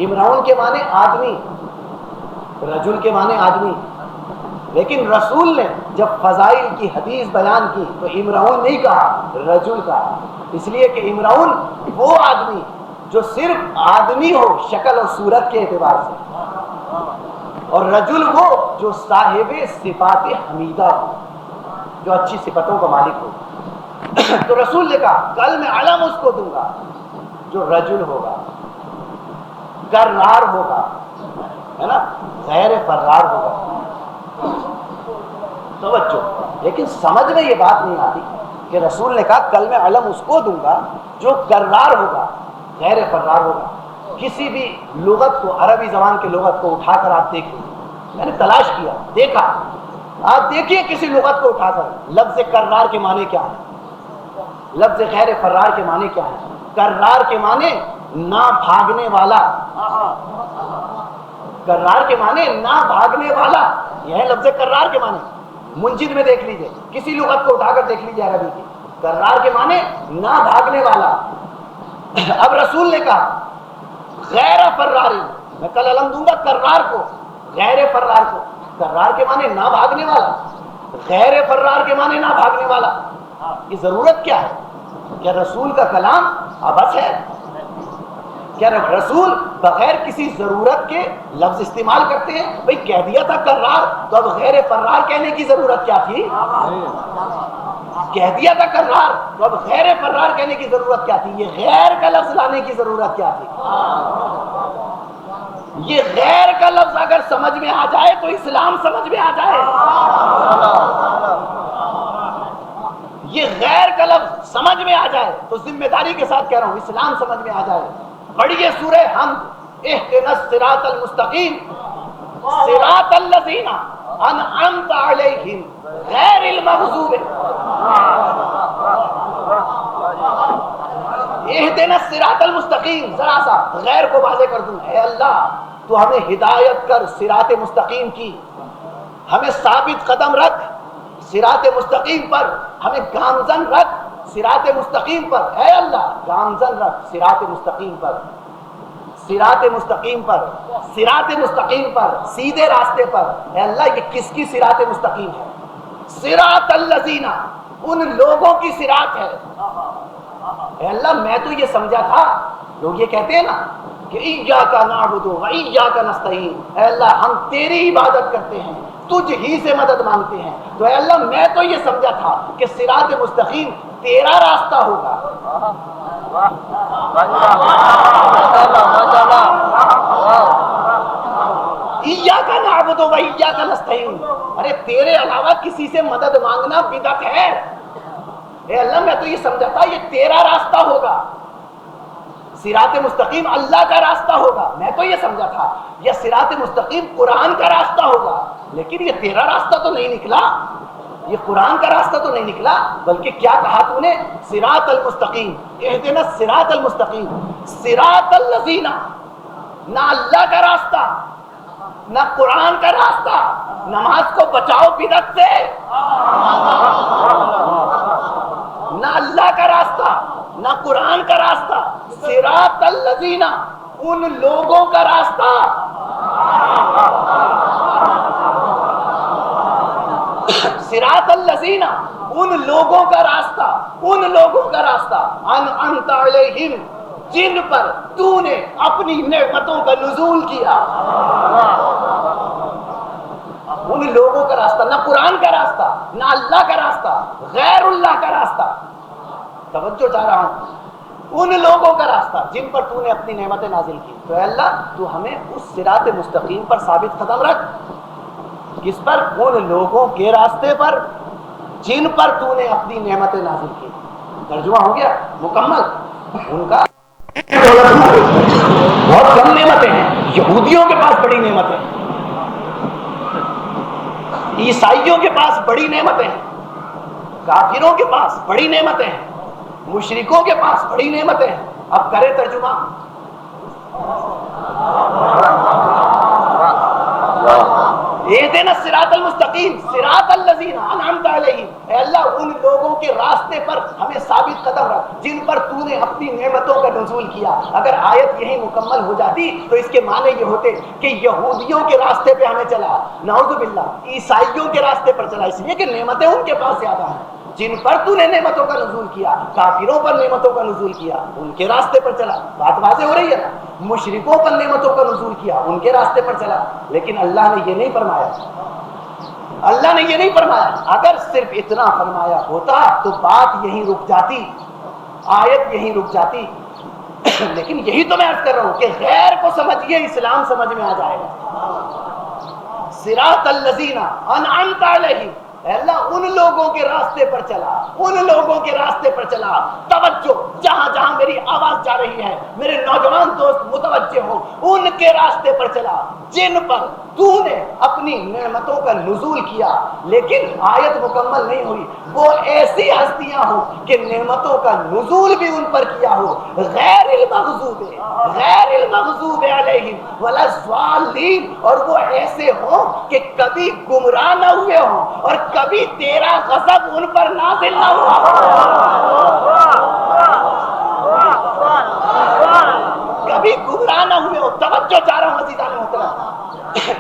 امرؤن کے معنی آدمی، رجل کے معنی آدمی، لیکن رسول نے جب فضائل کی حدیث بیان کی تو امرؤن نہیں کہا، رجل کہا، اس لیے کہ امرؤن وہ آدمی جو صرف آدمی ہو شکل اور صورت کے اعتبار سے، اور رجل وہ جو صاحب صفات حمیدہ ہو، جو اچھی صفتوں کا مالک ہو۔ تو رسول نے کہا کل میں علم اس کو دوں گا جو رجل ہوگا، کرار ہوگا، ہے نا، غیر فرار ہوگا۔ توجہ، لیکن سمجھ میں یہ بات نہیں آتی کہ رسول نے کہا کل میں علم اس کو دوں گا جو کرار ہوگا، غیر فرار ہوگا۔ کسی بھی لغت کو، عربی زبان کی لغت کو اٹھا کر آپ دیکھ لیجیے، میں نے تلاش کیا، دیکھا، آپ دیکھیے کسی لغت کو اٹھا کر لفظ کرار کے معنی کیا ہے، لفظ غیر فرار کے معنی کیا ہے۔ کرار کے معنی نہ بھاگنے والا، کرار کے معنی نہ بھاگنے والا، یہ ہے لفظ کرار کے معنی۔ منجد میں دیکھ لیجئے، کسی لغت کو اٹھا کر دیکھ لیجئے عربی کی، کرار کے معنی نہ بھاگنے والا۔ اب رسول نے کہا غیر فراری، میں کل علم دوں گا کرار کو، غیر فرار کو۔ کرار کے معنی نہ بھاگنے والا، غیر فرار کے معنی نہ بھاگنے والا۔ یہ ضرورت کیا ہے؟ کیا رسول کا کلام عبث ہے؟ کیا رسول بغیر کسی ضرورت کے لفظ استعمال کرتے ہیں؟ بھئی کہہ دیا تھا کرار، تو اب غیر فرار کہنے کی ضرورت کیا تھی؟ کہہ دیا تھا کرار، تو اب غیر فرار کہنے کی ضرورت کیا تھی؟ یہ غیر کا لفظ لانے کی ضرورت کیا تھی؟ یہ غیر کا لفظ اگر سمجھ میں آ جائے تو اسلام سمجھ میں آ جائے۔ یہ غیر کا لفظ سمجھ میں آ جائے تو ذمہ داری کے ساتھ کہہ رہا ہوں اسلام سمجھ میں آ جائے۔ پڑھیے سورہ حمد، اہدنا الصراط المستقیم صراط الذین انعمت علیہم غیر المغضوب، اہدنا الصراط المستقیم۔ ذرا سا غیر کو واضح کر دوں، اے اللہ تو ہمیں ہدایت کر صراط مستقیم کی، ہمیں ثابت قدم رکھ صراط مستقیم پر، ہمیں گامزن رکھ صراط مستقیم پر۔ اے اللہ گامزن رکھ صراط مستقیم پر، صراط مستقیم پر، صراط مستقیم پر، سیدھے راستے پر۔ اے اللہ یہ کس کی صراط مستقیم ہے؟ صراط الذین، ان لوگوں کی صراط ہے۔ اے اللہ میں تو یہ سمجھا تھا، لوگ یہ کہتے ہیں نا کہ ایاک نعبد و ایاک نستعین، اے اللہ ہم تیری عبادت کرتے ہیں، تجھ ہی سے مدد مانگتے ہیں، تو اے اللہ میں تو یہ سمجھا تھا کہ صراط مستقیم تیرا راستہ ہوگا۔ ایاک نعبد و ایاک نستعین، ارے تیرے علاوہ کسی سے مدد مانگنا بدعت ہے۔ اے اللہ میں تو یہ سمجھا تھا یہ تیرا راستہ ہوگا، صراط مستقیم اللہ کا راستہ ہوگا، میں تو یہ سمجھا تھا یہ صراط مستقیم قرآن کا راستہ ہوگا، لیکن یہ تیرا راستہ تو نہیں نکلا، یہ قرآن کا راستہ تو نہیں نکلا، بلکہ کیا کہا تو نے؟ صراط المستقیم، اہدنا الصراط المستقیم صراط الذین، نہ اللہ کا راستہ نہ قرآن کا راستہ، نماز کو بچاؤ بدعت سے، نہ اللہ کا راستہ نہ قرآن کا راستہ، صراط الذین ان لوگوں کا راستہ۔ صراط الذین ان لوگوں کا راستہ، ان لوگوں کا راستہ انعمت علیہم جن پر تو نے اپنی نعمتوں کا نزول کیا۔ ان لوگوں کا راستہ، نہ قرآن کا راستہ نہ اللہ کا راستہ، غیر اللہ کا راستہ۔ توجہ چاہ رہا ہوں، ان لوگوں کا راستہ جن پر تو نے اپنی نعمتیں نازل کی. تو اے اللہ تو ہمیں اس صراط مستقیم پر ثابت قدم رکھ. کس پر؟ ان لوگوں کے راستے پر جن پر تو نے اپنی نعمتیں نازل کی. ترجمہ ہو گیا مکمل. ان کا بہت کم نعمتیں ہیں. یہودیوں کے پاس بڑی نعمتیں ہیں, عیسائیوں کے پاس بڑی نعمتیں ہیں, کافروں کے پاس بڑی نعمتیں ہیں, مشرکوں کے پاس بڑی نعمتیں ہیں. اب کرے ترجمہ. اہدنا الصراط المستقیم صراط الذین انعمت علیہم. اے اللہ ان لوگوں کے راستے پر ہمیں ثابت قدم رکھ جن پر تو نے اپنی نعمتوں کا نزول کیا. اگر آیت یہی مکمل ہو جاتی تو اس کے معنی یہ ہوتے کہ یہودیوں کے راستے پہ ہمیں چلا, نعوذ باللہ, عیسائیوں کے راستے پر چلا, اس لیے کہ نعمتیں ان کے پاس زیادہ ہیں. جن پر تو نے نعمتوں کا نزول کیا, کافروں پر نعمتوں کا نزول کیا, ان کے راستے پر چلا. بات واضح ہو رہی ہے نا. مشرکوں پر نعمتوں کا نزول کیا, ان کے راستے پر چلا. لیکن اللہ نے یہ نہیں فرمایا, اللہ نے یہ نہیں فرمایا. اگر صرف اتنا فرمایا ہوتا تو بات یہیں رک جاتی, آیت یہیں رک جاتی. لیکن یہی تو میں عرض کر رہا ہوں کہ غیر کو سمجھیے, اسلام سمجھ میں آ جائے گا. صراط الذین انعمت علیہم. اے اللہ ان لوگوں کے راستے پر چلا, ان لوگوں کے راستے پر چلا. توجہ, جہاں جہاں میری آواز جا رہی ہے میرے نوجوان دوست متوجہ ہو, ان کے راستے پر چلا جن پر تو نے اپنی نعمتوں کا نزول کیا. لیکن آیت مکمل نہیں ہوئی. وہ ایسی ہستیاں ہوں کہ نعمتوں کا نزول بھی ان پر کیا ہو, غیر المغضوب علیہم ولا الضالین. اور وہ ایسے ہوں کہ کبھی گمراہ نہ ہوئے ہوں اور کبھی تیرا غضب ان پر نازل نہ ہوا. کبھی گمراہ نہ ہوئے ہو. توجہ چاہ رہا ہوں عزیزان محترم,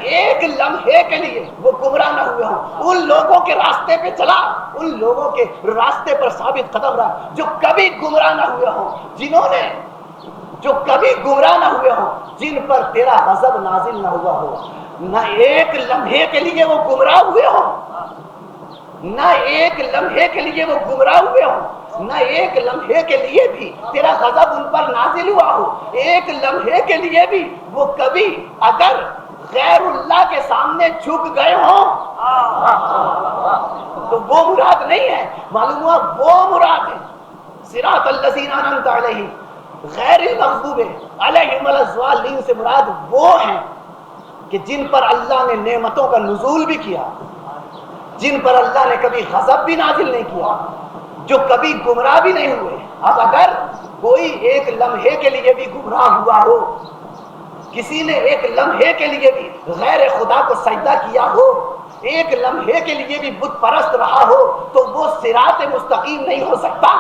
ایک لمحے کے لیے وہ گمراہ نہ ہوئے ہوں. ان لوگوں کے راستے پہ چلا, ان لوگوں کے راستے پر ثابت قدم رہا جو کبھی گمراہ نہ ہوئے ہوں, جنہوں نے جو کبھی گمراہ نہ ہوئے ہوں, جن پر تیرا غضب نازل نہ ہوا ہو. نہ ایک لمحے کے لیے وہ گمراہ ہوئے ہوں, نہ ایک لمحے کے لیے وہ گمراہ ہوئے ہوں, نہ ایک لمحے کے لیے بھی تیرا غضب ان پر نازل ہوا ہو. ایک لمحے کے لیے بھی وہ کبھی اگر غیر اللہ کے سامنے جھک گئے ہوں تو وہ مراد نہیں ہے. معلوم ہوا وہ مراد ہے صراط الذین انعمت علیہم غیر المغضوب علیہم ولا الضالین سے مراد وہ ہیں کہ جن پر اللہ نے نعمتوں کا نزول بھی کیا, جن پر اللہ نے کبھی غضب بھی نازل نہیں کیا, جو کبھی گمراہ بھی نہیں ہوئے. اب اگر کوئی ایک لمحے کے لیے بھی گمراہ ہوا ہو, کسی نے ایک لمحے کے لیے بھی غیر خدا کو سجدہ کیا ہو, ایک لمحے کے لیے بھی بت پرست رہا ہو, تو وہ صراط مستقیم نہیں ہو سکتا.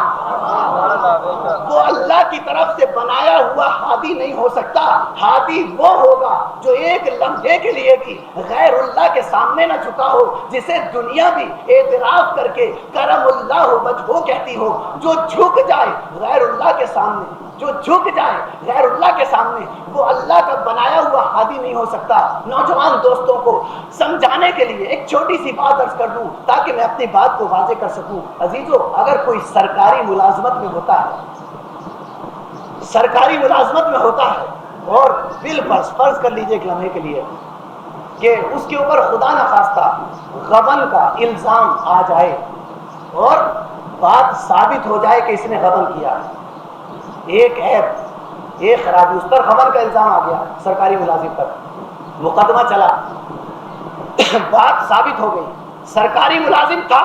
وہ اللہ کی طرف سے بنایا ہوا ہادی نہیں ہو سکتا. ہادی وہ ہوگا جو ایک لمحے کے لیے بھی غیر اللہ کے سامنے نہ جھکا ہو, جسے دنیا بھی اعتراف کر کے کرم اللہ وجہہ کہتی ہو. جو جھک جائے غیر اللہ کے سامنے, جو جھک جائے غیر اللہ کے سامنے, وہ اللہ کا بنایا ہوا ہادی نہیں ہو سکتا. نوجوان دوستوں کو سمجھانے کے لیے ایک چھوٹی سی بات عرض کر دوں تاکہ میں اپنی بات کو واضح کر سکوں. عزیزو, اگر کوئی سرکاری ملازمت میں ہوتا ہے, سرکاری ملازمت میں ہوتا ہے اور فرض کر لیجئے ایک لمحے کے لیے کہ اس کے اوپر خدا نخواستہ غبن کا الزام آ جائے اور بات ثابت ہو جائے کہ اس نے غبن کیا, ایک عیب ایک خرابی, اس پر غبن کا الزام آ گیا سرکاری ملازم پر, مقدمہ چلا, بات ثابت ہو گئی, سرکاری ملازم تھا,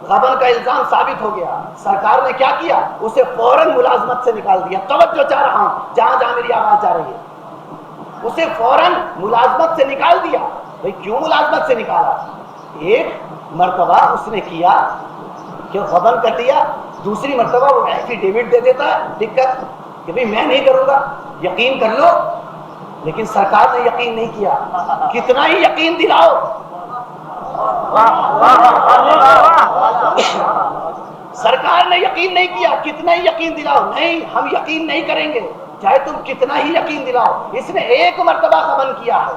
غبن کا الزام ثابت ہو گیا. سرکار نے کیا کیا؟ اسے فوراً ملازمت سے نکال دیا. توجہ چاہ رہا ہوں جہاں جہاں میری آواز جا رہی ہے, اسے فوراً ملازمت سے نکال دیا. بھئی کیوں ملازمت سے نکالا؟ ایک مرتبہ اس نے کیا کہ غبن کر دیا, دوسری مرتبہ وہ ایفیڈیوٹ دے دیتا ہے لکھ کر کہ بھئی میں نہیں کروں گا, یقین کر لو. لیکن سرکار نے یقین نہیں کیا. کتنا ہی یقین دلاؤ, سرکار نے یقین نہیں کیا, کتنا ہی یقین دلاؤ, نہیں ہم یقین نہیں کریں گے چاہے تم کتنا ہی یقین دلاؤ. اس نے ایک مرتبہ غبن کیا ہے,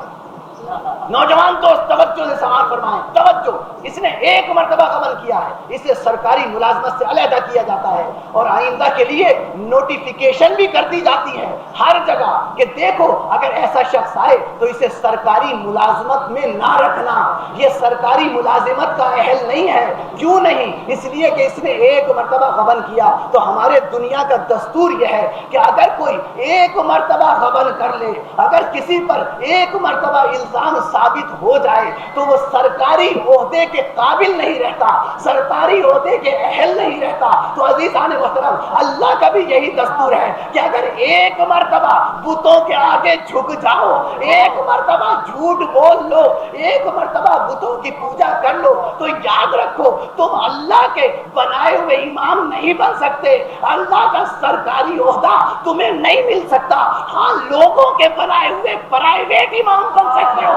نوجوان دوست توجہ سے سماعت فرمائیں، توجہ، اس نے ایک مرتبہ قبل کیا ہے، اسے سرکاری ملازمت سے علیحدہ کیا جاتا ہے اور آئندہ کے لیے نوٹیفیکیشن بھی کر دی جاتی ہے ہر جگہ کہ دیکھو اگر ایسا شخص آئے تو اسے سرکاری ملازمت میں نہ رکھنا، یہ سرکاری ملازمت کا اہل نہیں ہے۔ کیوں نہیں؟ اس لیے کہ اس نے ایک مرتبہ غبن کیا۔ تو ہمارے دنیا کا دستور یہ ہے کہ اگر کوئی ایک مرتبہ غبن کر لے، اگر کسی پر ایک مرتبہ الزام ثابت ہو جائے تو وہ سرکاری عہدے کے قابل نہیں رہتا، سرکاری عہدے کے اہل نہیں رہتا۔ تو عزیزان محترم، اللہ کا بھی یہی دستور ہے کہ اگر ایک مرتبہ بتوں کے آگے جھک جاؤ، ایک مرتبہ جھوٹ بول لو، ایک مرتبہ بتوں کی پوجا کر لو، تو یاد رکھو تم اللہ کے بنائے ہوئے امام نہیں بن سکتے، اللہ کا سرکاری عہدہ تمہیں نہیں مل سکتا۔ ہاں لوگوں کے بنائے ہوئے پرائیویٹ امام بن سکتے ہو۔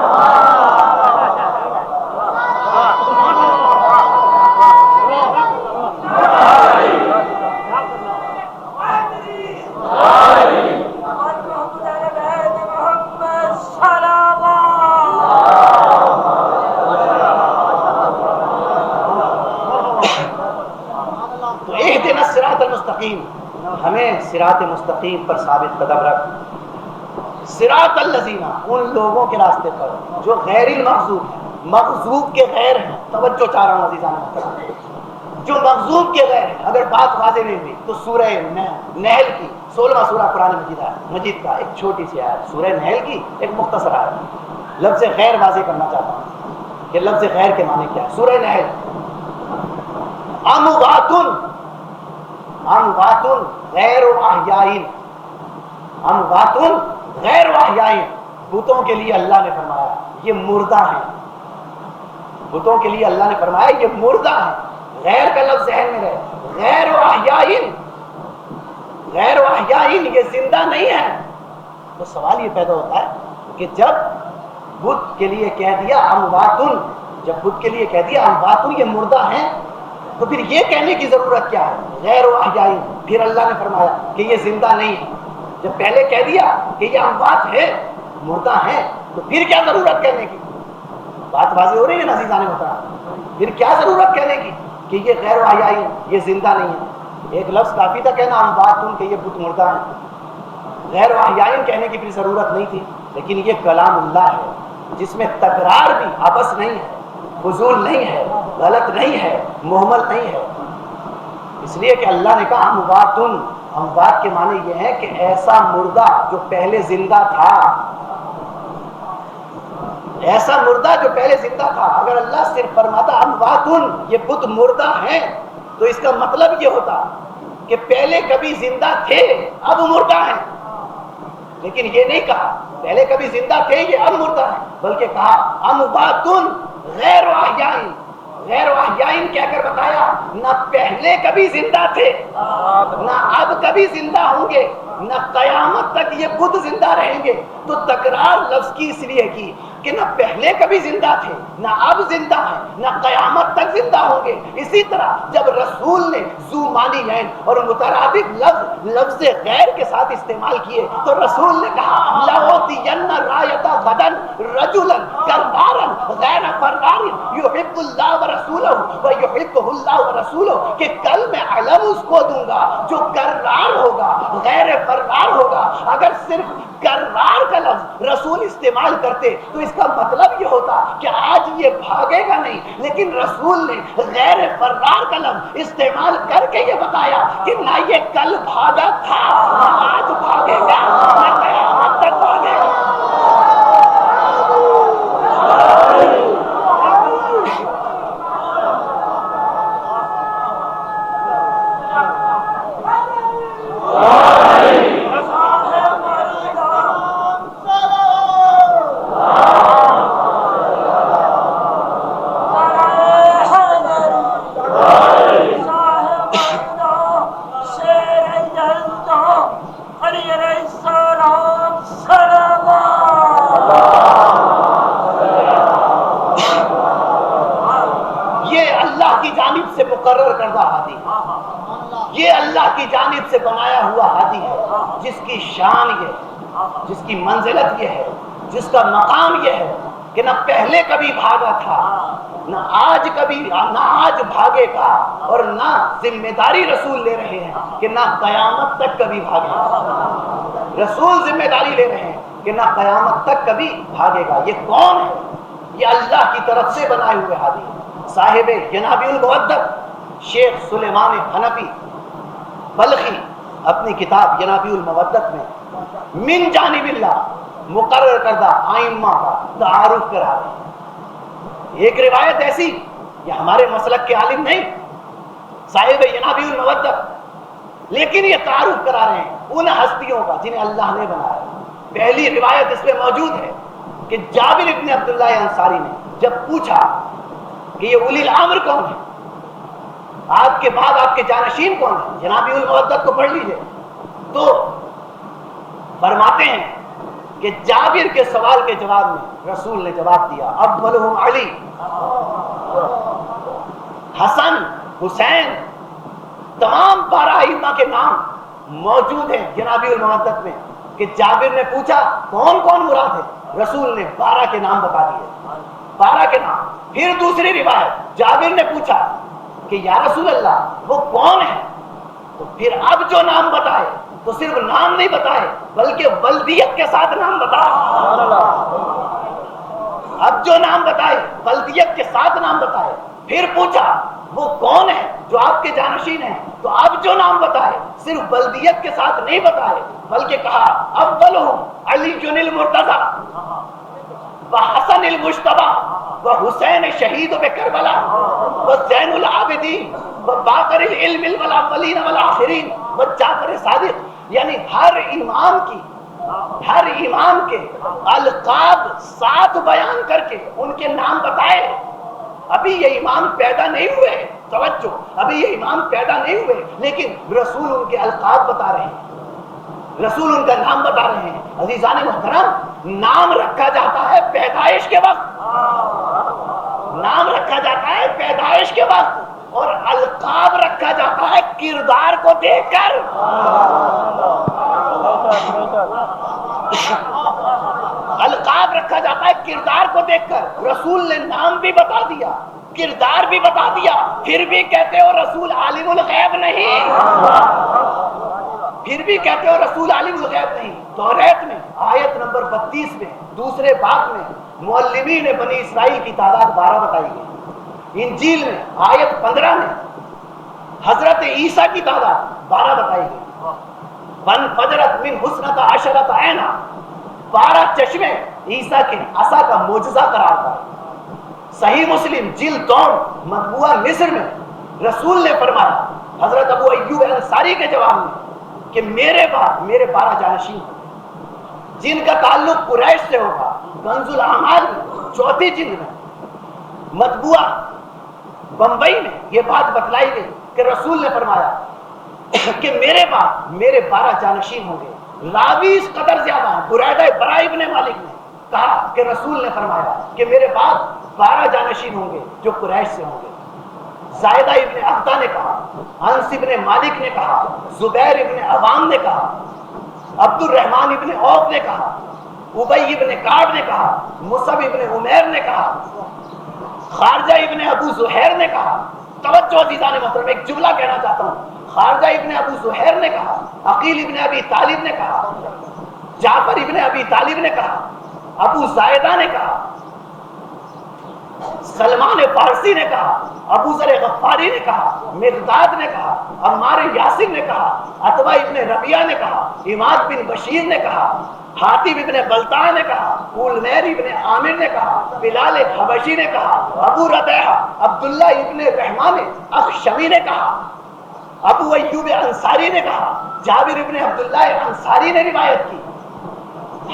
تو اہدنا الصراط المستقیم، ہمیں صراط مستقیم پر ثابت قدم رکھ، صراط الذین، ان لوگوں کے راستے پر جو غیر المغضوب ہیں، مغضوب کے غیر ہیں۔ توجہ چاہ رہا ہوں عزیزان محترم، جو مغضوب کے غیر ہیں۔ اگر بات واضح نہیں ہوئی تو سورہ نحل کی 16واں سورہ قرآن مجید کا ایک چھوٹی سی آیت، سورہ نحل کی ایک مختصر آیت، لفظ غیر واضح کرنا چاہتا ہوں کہ لفظ غیر کے معنی کیا ہے۔ سورہ نحل، اموات غیر احیاء، اموات غیر احیاء، بتوں کے لیے اللہ نے فرمایا یہ مردہ ہیں، بتوں کے لیے اللہ نے فرمایا یہ مردہ ہیں۔ غیر کا لفظ ذہن میں رہے، غیر احیاء، غیر احیاء یہ زندہ نہیں ہے۔ تو سوال یہ پیدا ہوتا ہے کہ جب بت کے لیے کہہ دیا اموات، جب بت کے لیے کہہ دیا اموات یہ مردہ ہیں، تو پھر یہ کہنے کی ضرورت کیا ہے غیر احیاء؟ پھر اللہ نے فرمایا کہ یہ زندہ نہیں ہے۔ جب پہلے کہہ دیا کہ یہ اموات ہے، مردہ ہیں، تو پھر کیا ضرورت کہنے کی؟ بات واضح ہو رہی ہے نا عزیزان محترم؟ پھر کیا ضرورت کہنے کی کہ یہ غیر احیاء، یہ زندہ نہیں ہے؟ ایک لفظ کافی تھا کہنا اموات کہ یہ بت مردہ ہیں، غیر احیاء کہنے کی پھر ضرورت نہیں تھی۔ لیکن یہ کلام اللہ ہے جس میں تکرار بھی آپس نہیں ہے، فضول نہیں ہے، غلط نہیں ہے، مہمل نہیں ہے، اس لیے کہ اللہ نے کہا اموات، اموات کے معنی یہ ہے کہ ایسا مردہ جو پہلے زندہ تھا، ایسا مردہ جو پہلے زندہ تھا۔ اگر اللہ صرف فرماتا اموات یہ بت مردہ ہیں تو اس کا مطلب یہ ہوتا کہ پہلے کبھی زندہ تھے اب مردہ ہیں، لیکن یہ نہیں کہا پہلے کبھی زندہ تھے یہ اب مردہ ہیں، بلکہ کہا اموات غیر احیاء، غیر احیاء کہہ کر بتایا نہ پہلے کبھی زندہ تھے نہ اب کبھی زندہ ہوں گے، نہ قیامت تک یہ خود زندہ رہیں گے۔ تو تکرار لفظ کی اس لیے کی کہ نہ پہلے کبھی زندہ تھے، نہ اب زندہ ہیں، نہ قیامت تک زندہ ہوں گے۔ اسی طرح جب رسول نے ذو معنیین اور مترادف لفظ غیر کے ساتھ استعمال کیے تو رسول نے کہا لَأُعْطِيَنَّ الرَّايَةَ غَدًا رَجُلًا كَرَّارًا غَيْرَ فَرَّارٍ يُحِبُّ اللَّهَ وَرَسُولَهُ وَيُحِبُّهُ اللَّهُ وَرَسُولُهُ، کہ کل میں علم اس کو دوں گا جو کرار ہوگا، غیر فرار ہوگا۔ اگر صرف کرار کا لفظ رسول استعمال کرتے تو اس کا مطلب یہ ہوتا کہ آج یہ بھاگے گا نہیں، لیکن رسول نے غیر فرار کا لفظ استعمال کر کے یہ بتایا کہ نہ یہ کل بھاگا تھا، نہ آج بھاگے گا، نہ قیامت تک بھاگے گا۔ مقرر کردہ ہادی ہے، یہ اللہ کی جانب سے بنایا ہوا ہادی ہے، جس کی شان یہ ہے، جس کی منزلت یہ ہے، جس کا مقام یہ ہے کہ نہ پہلے کبھی بھاگا تھا، نہ آج بھاگے گا، اور نہ ذمہ داری رسول لے رہے ہیں کہ نہ قیامت تک کبھی بھاگے گا۔ رسول ذمہ داری لے رہے ہیں کہ نہ قیامت تک کبھی بھاگے گا۔ یہ کون ہے؟ یہ اللہ کی طرف سے بنائے ہوئے ہادی صاحب ینابیع المودت شیخ سلیمان حنفی بلخی اپنی کتاب ینابیع المودت میں من جانب اللہ مقرر کردہ آئمہ کا تعارف کرا رہے ہیں۔ ایک روایت ایسی، یہ ہمارے مسلک کے عالم نہیں، صاحب ینابیع المودت، لیکن یہ تعارف کرا رہے ہیں ان ہستیوں کا جنہیں اللہ نے بنایا۔ پہلی روایت اس میں موجود ہے کہ جابر ابن عبداللہ انصاری نے جب پوچھا کہ یہ اولی الامر کون ہے، آپ کے بعد آپ کے جانشین کون ہیں، ینابیع المودت کو پڑھ لیجئے، تو فرماتے ہیں کہ جابر کے سوال کے جواب میں رسول نے جواب دیا اولہم علی، حسن، حسین، تمام 12 ائمہ کے نام موجود ہیں ینابیع المودت میں، کہ جابر نے پوچھا کون کون مراد ہے، رسول نے 12 کے نام بتا دیے، 12 کے نام۔ پھر دوسری روایت جابر نے پوچھا کہ یا رسول اللہ وہ کون ہے، تو پھر اب جو نام بتائے تو صرف نام نہیں بتائے بلکہ ولدیت کے ساتھ نام بتائے۔ اب جو نام بتائے ولدیت کے ساتھ نام بتائے۔ پھر پوچھا وہ کون ہے جو آپ کے جانشین ہیں، تو اب جو نام بتائے صرف ولدیت کے ساتھ نہیں بتائے بلکہ کہا اولہم علی المرتضی وحسن المجتبی وحسین شہید بکربلا وزین العابدین وباقر العلم والاولین والآخرین وجعفر صادق، یعنی ہر امام کے القاب ساتھ بیان کر کے ان کے نام بتائے۔ ابھی یہ امام پیدا نہیں ہوئے، توجہ، ابھی یہ امام پیدا نہیں ہوئے، لیکن رسول ان کے القاب بتا رہے ہیں، رسول ان کا نام بتا رہے ہیں۔ عزیزان محترم، نام رکھا جاتا ہے پیدائش کے وقت، نام رکھا جاتا ہے پیدائش کے وقت، اور القاب رکھا جاتا ہے کردار کو دیکھ کر۔ القاب رکھا جاتا ہے کردار کو دیکھ کر۔ رسول نے نام بھی بتا دیا، کردار بھی بتا دیا، پھر بھی کہتے ہو رسول عالم الغیب نہیں، پھر بھی کہتے ہو رسول عالم الغیب نہیں۔ توریت میں آیت نمبر 32 میں دوسرے باب میں معلمین بنی اسرائیل کی تعداد 12 بتائی گئی۔ انجیل میں آیت 15 میں حضرت عیسیٰ کی تعداد 12 بتائی گئی۔ فجرت من حسنۃ عشرۃ عینا، 12 چشمے عیسیٰ کے عصا کا معجزہ قرار تھا۔ صحیح مسلم جلد 2 مطبوعہ مصر میں رسول نے فرمایا حضرت ابو ایوب انصاری کے جواب میں کہ میرے بعد میرے 12 جانشین ہیں جن کا تعلق قریش سے ہوگا۔ کنز الاعمال میں 4 جلد میں مطبوعہ بمبئی میں یہ بات بتلائی گئی کہ رسول نے فرمایا کہ میرے بعد میرے 12 جانشین ہوں گے۔ راوی اس قدر زیادہ ہیں، بریدہ برا ابن مالک نے کہا کہ رسول نے فرمایا کہ میرے بعد 12 جانشین ہوں گے جو قریش سے ہوں گے۔ زائدہ ابن عبدہ نے کہا، انس ابن مالک نے کہا، زبیر ابن عوام نے کہا، عبد الرحمن ابن عوف نے کہا، ابی ابن کعب نے کہا، مصعب ابن عمیر نے کہا، خارجہ ابن ابو زہیر نے کہا۔ توجہ عزیزان محترم، ایک جملہ کہنا چاہتا ہوں۔ خارجہ ابن ابو زہیر نے کہا، عقیل ابن ابی طالب نے کہا، جعفر ابن ابی طالب نے کہا، ابو زائدہ نے کہا، سلمان فارسی نے کہا، ابو ذر غفاری نے کہا، مقداد نے کہا، عمار یاسر نے کہا، عتبہ ابن ربیعہ نے کہا، عماد بن بشیر نے کہا، حاتب ابن بلتان نے کہا، قولمیر ابن عامر نے کہا، بلال حبشی نے کہا، ابو ربیعہ عبداللہ ابن رحمان اخشمی نے کہا، ابو ایوب انصاری نے کہا، جابر ابن عبداللہ انصاری نے روایت کی،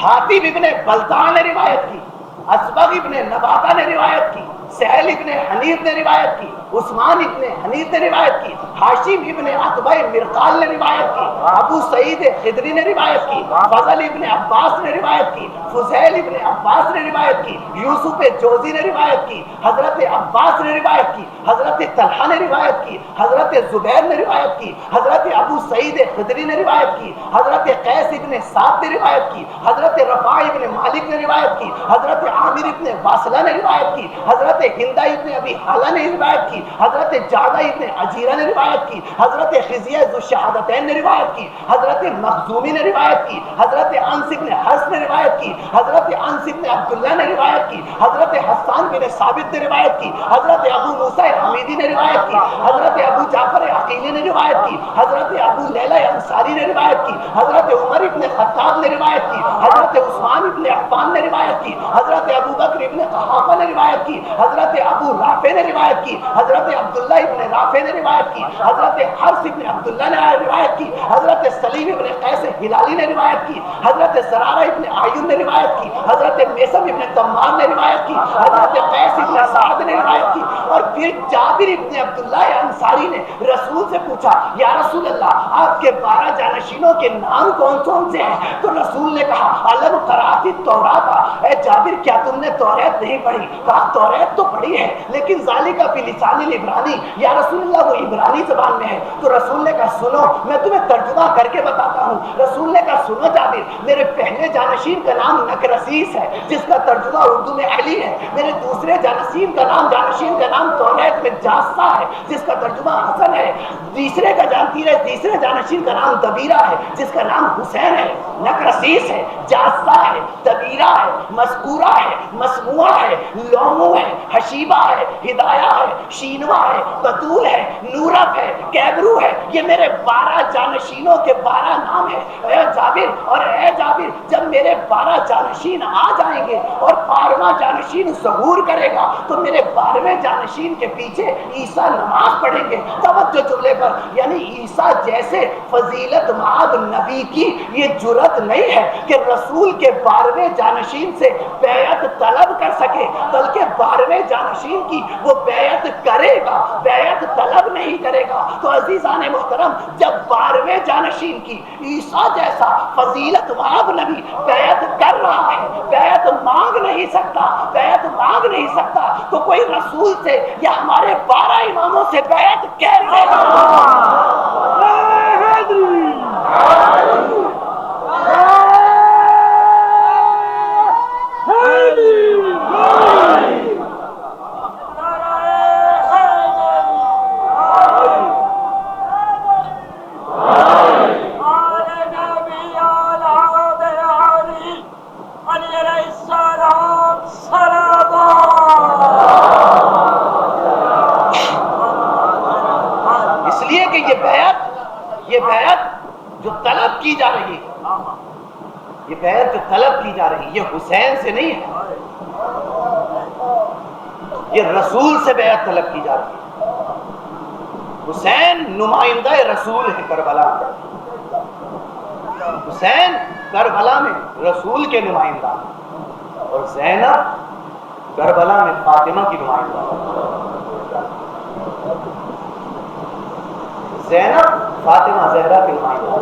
حاتب ابن بلتان نے روایت کی، اسبغ ابن نباتہ نے روایت کی، سہل ابن حنیف نے روایت کی، عثمان ابن حنیف نے روایت کی، حاشم ابن عتبہ مرقال نے روایت کی، ابو سعید خدری نے روایت کی، فضل ابن عباس نے روایت کی، فضیل ابن عباس نے روایت کی، یوسف جوزی نے روایت کی، حضرت عباس نے روایت کی، حضرت طلحہ نے روایت کی، حضرت زبیر نے روایت کی، حضرت ابو سعید خدری نے روایت کی، حضرت قیس ابن سعد نے روایت کی، حضرت رفاع ابن مالک نے روایت کی، حضرت عامر ابن واصلہ نے روایت کی، حضرت ہندہ ابن ابی حالہ نے روایت کی، حضرت جعدہ ابن عجیرہ نے روایت کی، حضرت خزیہ ذو الشہادتین نے روایت کی، حضرت مخزومی نے روایت کی، حضرت انس ابن حرس نے روایت کی، حضرت انس ابن عبداللہ نے روایت کی، حضرت حسان بن ثابت نے روایت کی، حضرت ابو موسیٰ حمیدی نے روایت کی، حضرت ابو جعفر عقیلی نے روایت کی، حضرت ابو لیلہ انصاری نے روایت کی، حضرت عمر ابن خطاب نے روایت کی، حضرت عثمان ابن عفان نے روایت کی، حضرت ابو بکر ابن قحافہ نے روایت کی، حضرت ابو رافع نے روایت کی، حضرت عبداللہ ابن رافع نے روایت کی، حضرت حرس ابن عبداللہ نے روایت کی، حضرت سلیم ابن قیس ہلالی نے روایت کی، حضرت زرارہ ابن عیون نے روایت کی، حضرت میثم ابن تمام نے روایت کی، حضرت قیس ابن سعد نے روایت کی، اور پھر جابر ابن عبداللہ انصاری نے رسول سے پوچھا یا رسول اللہ آپ کے 12 جانشینوں کے نام کون کون سے ہیں؟ تو رسول نے کہا علم قرأت التوراۃ، اے جابر کیا تم نے توریت نہیں پڑھی؟ کہا توریت تو پڑھی ہے لیکن ذالک فی لسان العبرانی، یا رسول اللہ وہ عبرانی زبان میں ہے۔ تو رسول نے کہا سنو میں تمہیں ترجمہ کر کے بتاتا ہوں۔ رسول نے کہا سنو جابر، میرے پہلے جانشین کا نام نکرسیس ہے جس کا ترجمہ اردو میں علی ہے، میرے دوسرے جانشین کا نام توریت میں جاسا ہے جس کا ترجمہ حسن ہے، تیسرے جانشین کا نام دبیرہ ہے جس کا نام حسین ہے، نکرسیس ہے، جاسا ہے، دبیرہ ہے، مذکورہ ہے، مسموعہ ہے، لومو ہے، حشیبہ ہے، ہدایہ ہے، شینوا ہے، بطول ہے، نورف ہے، کیبرو ہے، یہ میرے 12 جانشینوں کے 12 نام ہیں۔ اے جابر جب میرے 12 جانشین آ جائیں گے اور 12واں جانشین ظہور کرے گا تو میرے 12ویں جانشین کے پیچھے عیسیٰ نماز پڑھیں گے۔ توجہ جملے پر، یعنی عیسیٰ جیسے فضیلت مآب نبی کی یہ جرت نہیں ہے کہ رسول کے 12ویں جانشین سے بیعت طلب کر سکے، بلکہ 12ویں جانشین کی وہ بیعت کرے گا، بیعت طلب نہیں کرے گا۔ تو عزیزان محترم جب 12ویں جانشین کی عیسیٰ جیسا فضیلت مآب نبی بیعت کر رہا ہے، بیعت مانگ نہیں سکتا تو کوئی رسول سے یا ہمارے 12 اماموں سے بیعت کیسے یہ بیعت جو طلب کی جا رہی ہے یہ حسین سے نہیں ہے، یہ رسول سے بیعت طلب کی جا رہی ہے۔ حسین نمائندہ رسول ہے کربلا میں، حسین کربلا میں رسول کے نمائندہ، اور زینب کربلا میں فاطمہ کی نمائندہ۔ زینب فاطمہ زہرا کی نمائندہ۔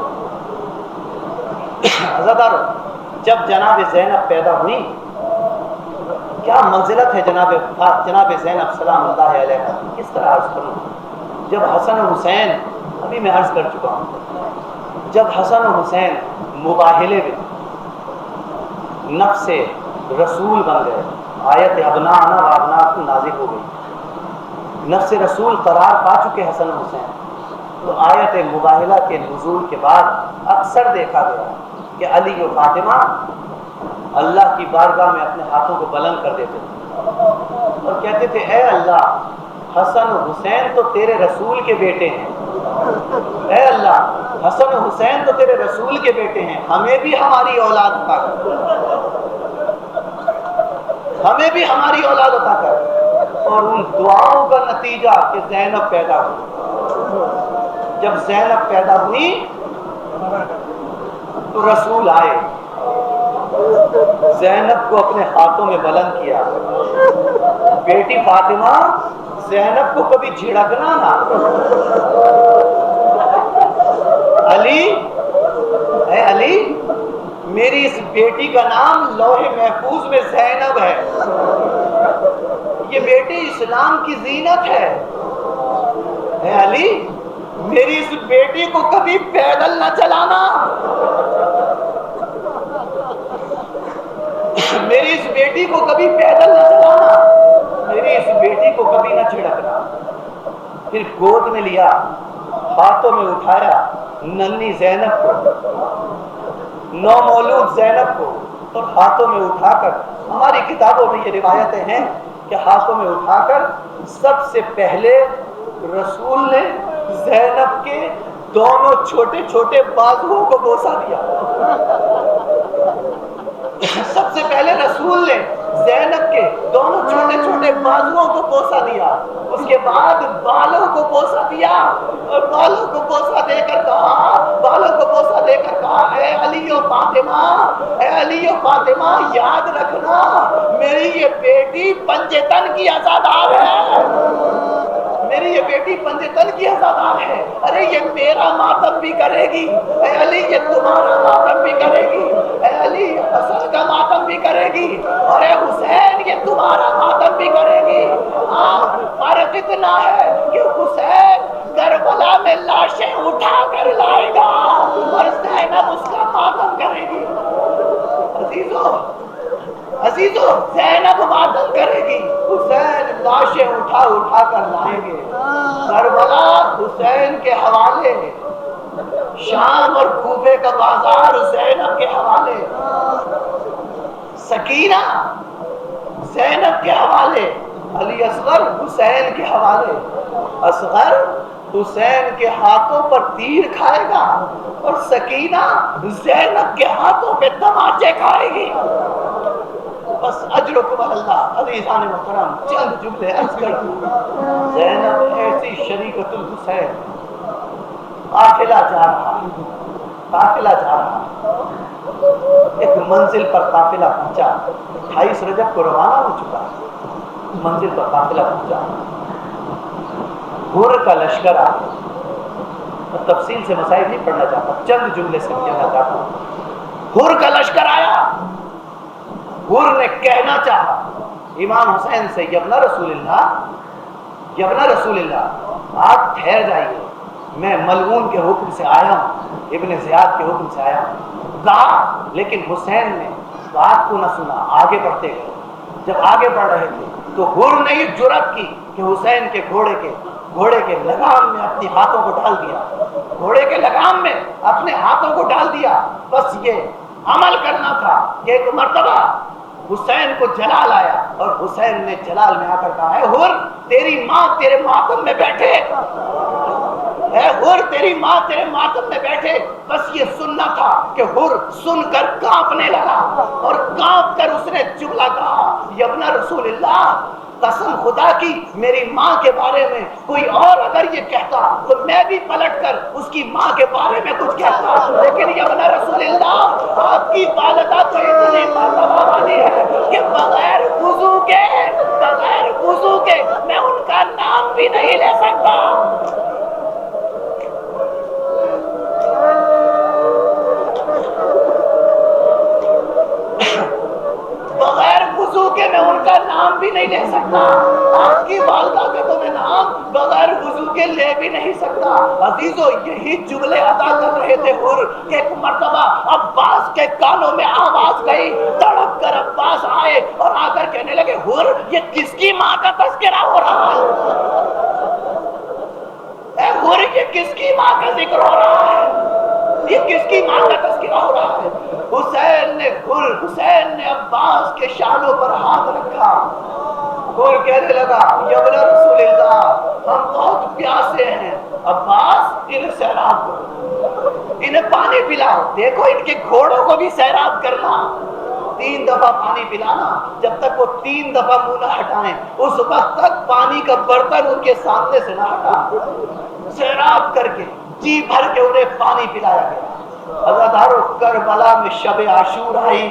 عزادارو جب جناب زینب پیدا ہوئی کیا منزلت ہے جناب زینب سلام اللہ علیہ، کس طرح عرض کروں؟ جب حسن و حسین، ابھی میں عرض کر چکا ہوں، جب حسن و حسین مباہلے میں نفس رسول بن گئے، آیت ابناءنا و ابناءکم نازل ہو گئی، نفس رسول قرار پا چکے حسن و حسین، تو آیت مباہلہ کے نزول کے بعد اکثر دیکھا گیا کہ علی و فاطمہ اللہ کی بارگاہ میں اپنے ہاتھوں کو بلند کر دیتے تھے اور کہتے تھے اے اللہ حسن و حسین تو تیرے رسول کے بیٹے ہیں، اے اللہ حسن و حسین تو تیرے رسول کے بیٹے ہیں، ہمیں بھی ہماری اولاد عطا کر، ہمیں بھی ہماری اولاد عطا کر۔ اور ان دعاؤں کا نتیجہ کہ زینب پیدا ہوئی، جب زینب پیدا ہوئی تو رسول آئے، زینب کو اپنے ہاتھوں میں بلند کیا، بیٹی فاطمہ زینب کو کبھی جھڑکنا نہ، علی علی میری اس بیٹی کا نام لوح محفوظ میں زینب ہے، یہ بیٹی اسلام کی زینت ہے۔ اے علی میری اس بیٹی کو کبھی پیدل نہ چلانا، میری اس بیٹی کو کبھی پیدل نہ چلانا، میری اس بیٹی کو کبھی نہ چھڑکنا۔ پھر گود میں لیا، ہاتھوں میں اٹھایا ننھی زینب کو، نو مولود زینب کو، اور ہاتھوں میں اٹھا کر، ہماری کتابوں میں یہ روایتیں ہیں کہ ہاتھوں میں اٹھا کر سب سے پہلے رسول نے زینب کے دونوں چھوٹے چھوٹے بازوؤں کو بوسہ دیا۔ سب سے پہلے رسول نے زینب کے دونوں چھوٹے چھوٹے بازوؤں کو بوسہ دیا، اس کے بعد بالوں کو بوسہ دیا، اور بالوں کو بوسہ دے کر کہا، بالوں کو بوسہ دے کر کہا، اے علی و فاطمہ، اے علی و فاطمہ یاد رکھنا میری یہ بیٹی پنجے تن کی عزادار ہے، میری یہ بیٹی پنجے تن کی عزادار ہے۔ ارے یہ میرا ماتم بھی کرے گی، اے علی یہ تمہارا ماتم بھی کرے گی، اے علی حسن کا ماتم بھی کرے گی، اور اے حسین یہ تمہارا ماتم بھی کرے گی۔ ہاں فرق اتنا ہے کہ حسین کربلا میں لاشیں اٹھا کر لائے گا اور زینب اس کا ماتم کرے گی۔ عزیزو زینب ماتم کرے گی، حسین لاشیں اٹھا اٹھا کر لائیں گے۔ کربلا حسین کے حوالے، شام اور کوفے کا بازار زینب کے حوالے، سکینہ زینب کے حوالے، علی اصغر حسین کے حوالے۔ اصغر حسین کے ہاتھوں پر تیر کھائے گا اور سکینہ زینب کے ہاتھوں پہ تماچے کھائے گی۔ بس اجرکم اللہ۔ عزیزان محترم چند جملے عرض کر دوں، زینب ایسی شریکۃ الحسین، قافلہ جا رہا، قافلہ جا رہا، ایک منزل پر قافلہ پہنچا، 28 رجب کو روانہ ہو چکا، منزل پر قافلہ پہنچا، حر کا لشکر آ گیا۔ میں تفصیل سے مسائل نہیں پڑھنا چاہتا، چند جملے سے کہنا چاہتا ہوں۔ حر کا لشکر آیا، حر نے کہنا چاہا امام حسین سے، یبن رسول اللہ، یبن رسول اللہ آپ ٹھہر جائیے، میں ملعون کے حکم سے آیا ہوں، ابن زیاد کے حکم سے آیا ہوں، کہا، لیکن حسین نے بات کو نہ سنا، آگے بڑھتے گئے۔ جب آگے بڑھ رہے تھے تو حر نے یہ جرأت کی کہ حسین کے گھوڑے کے لگام میں اپنے ہاتھوں کو ڈال دیا، گھوڑے کے لگام میں اپنے ہاتھوں کو ڈال دیا۔ بس یہ عمل کرنا تھا کہ ایک مرتبہ حسین کو جلال آیا، اور حسین نے جلال میں آ کر کہا، اے حر تیری ماں تیرے ماتم میں بیٹھے، اے حر تیری ماں تیرے ماتم میں بیٹھے۔ بس یہ سننا تھا کہ حر سن کر کانپنے لگا، اور کانپ کر اس نے جملہ کہا، یبن رسول اللہ قسم خدا کی میری ماں کے بارے میں کوئی اور اگر یہ کہتا تو میں بھی پلٹ کر اس کی ماں کے بارے میں کچھ کہتا، لیکن یبن رسول اللہ آپ کی والدہ تو اتنی مرتبہ والی ہے کہ بغیر وضو کے میں ان کا نام بھی نہیں لے سکتا۔ بغیر وضو کے میں ان کا نام بھی نہیں لے سکتا، آپ کی والدہ کا تو میں نام بغیر وضو کے لے بھی نہیں سکتا۔ عزیزو یہی جملے ادا کر رہے تھے حر کہ ایک مرتبہ عباس کے کانوں میں آواز گئی، تڑپ کر عباس آئے اور آ کر کہنے لگے، حر یہ کس کی ماں کا تذکرہ ہو رہا ہے؟ اے حر یہ کس کی ماں کا ذکر ہو رہا ہے؟ یہ کس کی ماں کا تذکرہ ہو رہا ہے؟ حسین نے عباس کے شانوں پر ہاتھ رکھا اور کہنے لگا، یبن رسول اللہ ہم بہت پیاسے ہیں، عباس انہیں سیراب کرو، انہیں پانی پلاؤ۔ دیکھو ان کے گھوڑوں کو بھی سیراب کرنا، 3 دفعہ پانی پلانا، جب تک وہ 3 دفعہ منہ نہ ہٹائیں اس وقت تک پانی کا برتن ان کے سامنے سے نہ ہٹا۔ سیراب کر کے جی بھر کے انہیں پانی پلایا گیا۔ عزادارو کربلا میں شب عاشور آئی،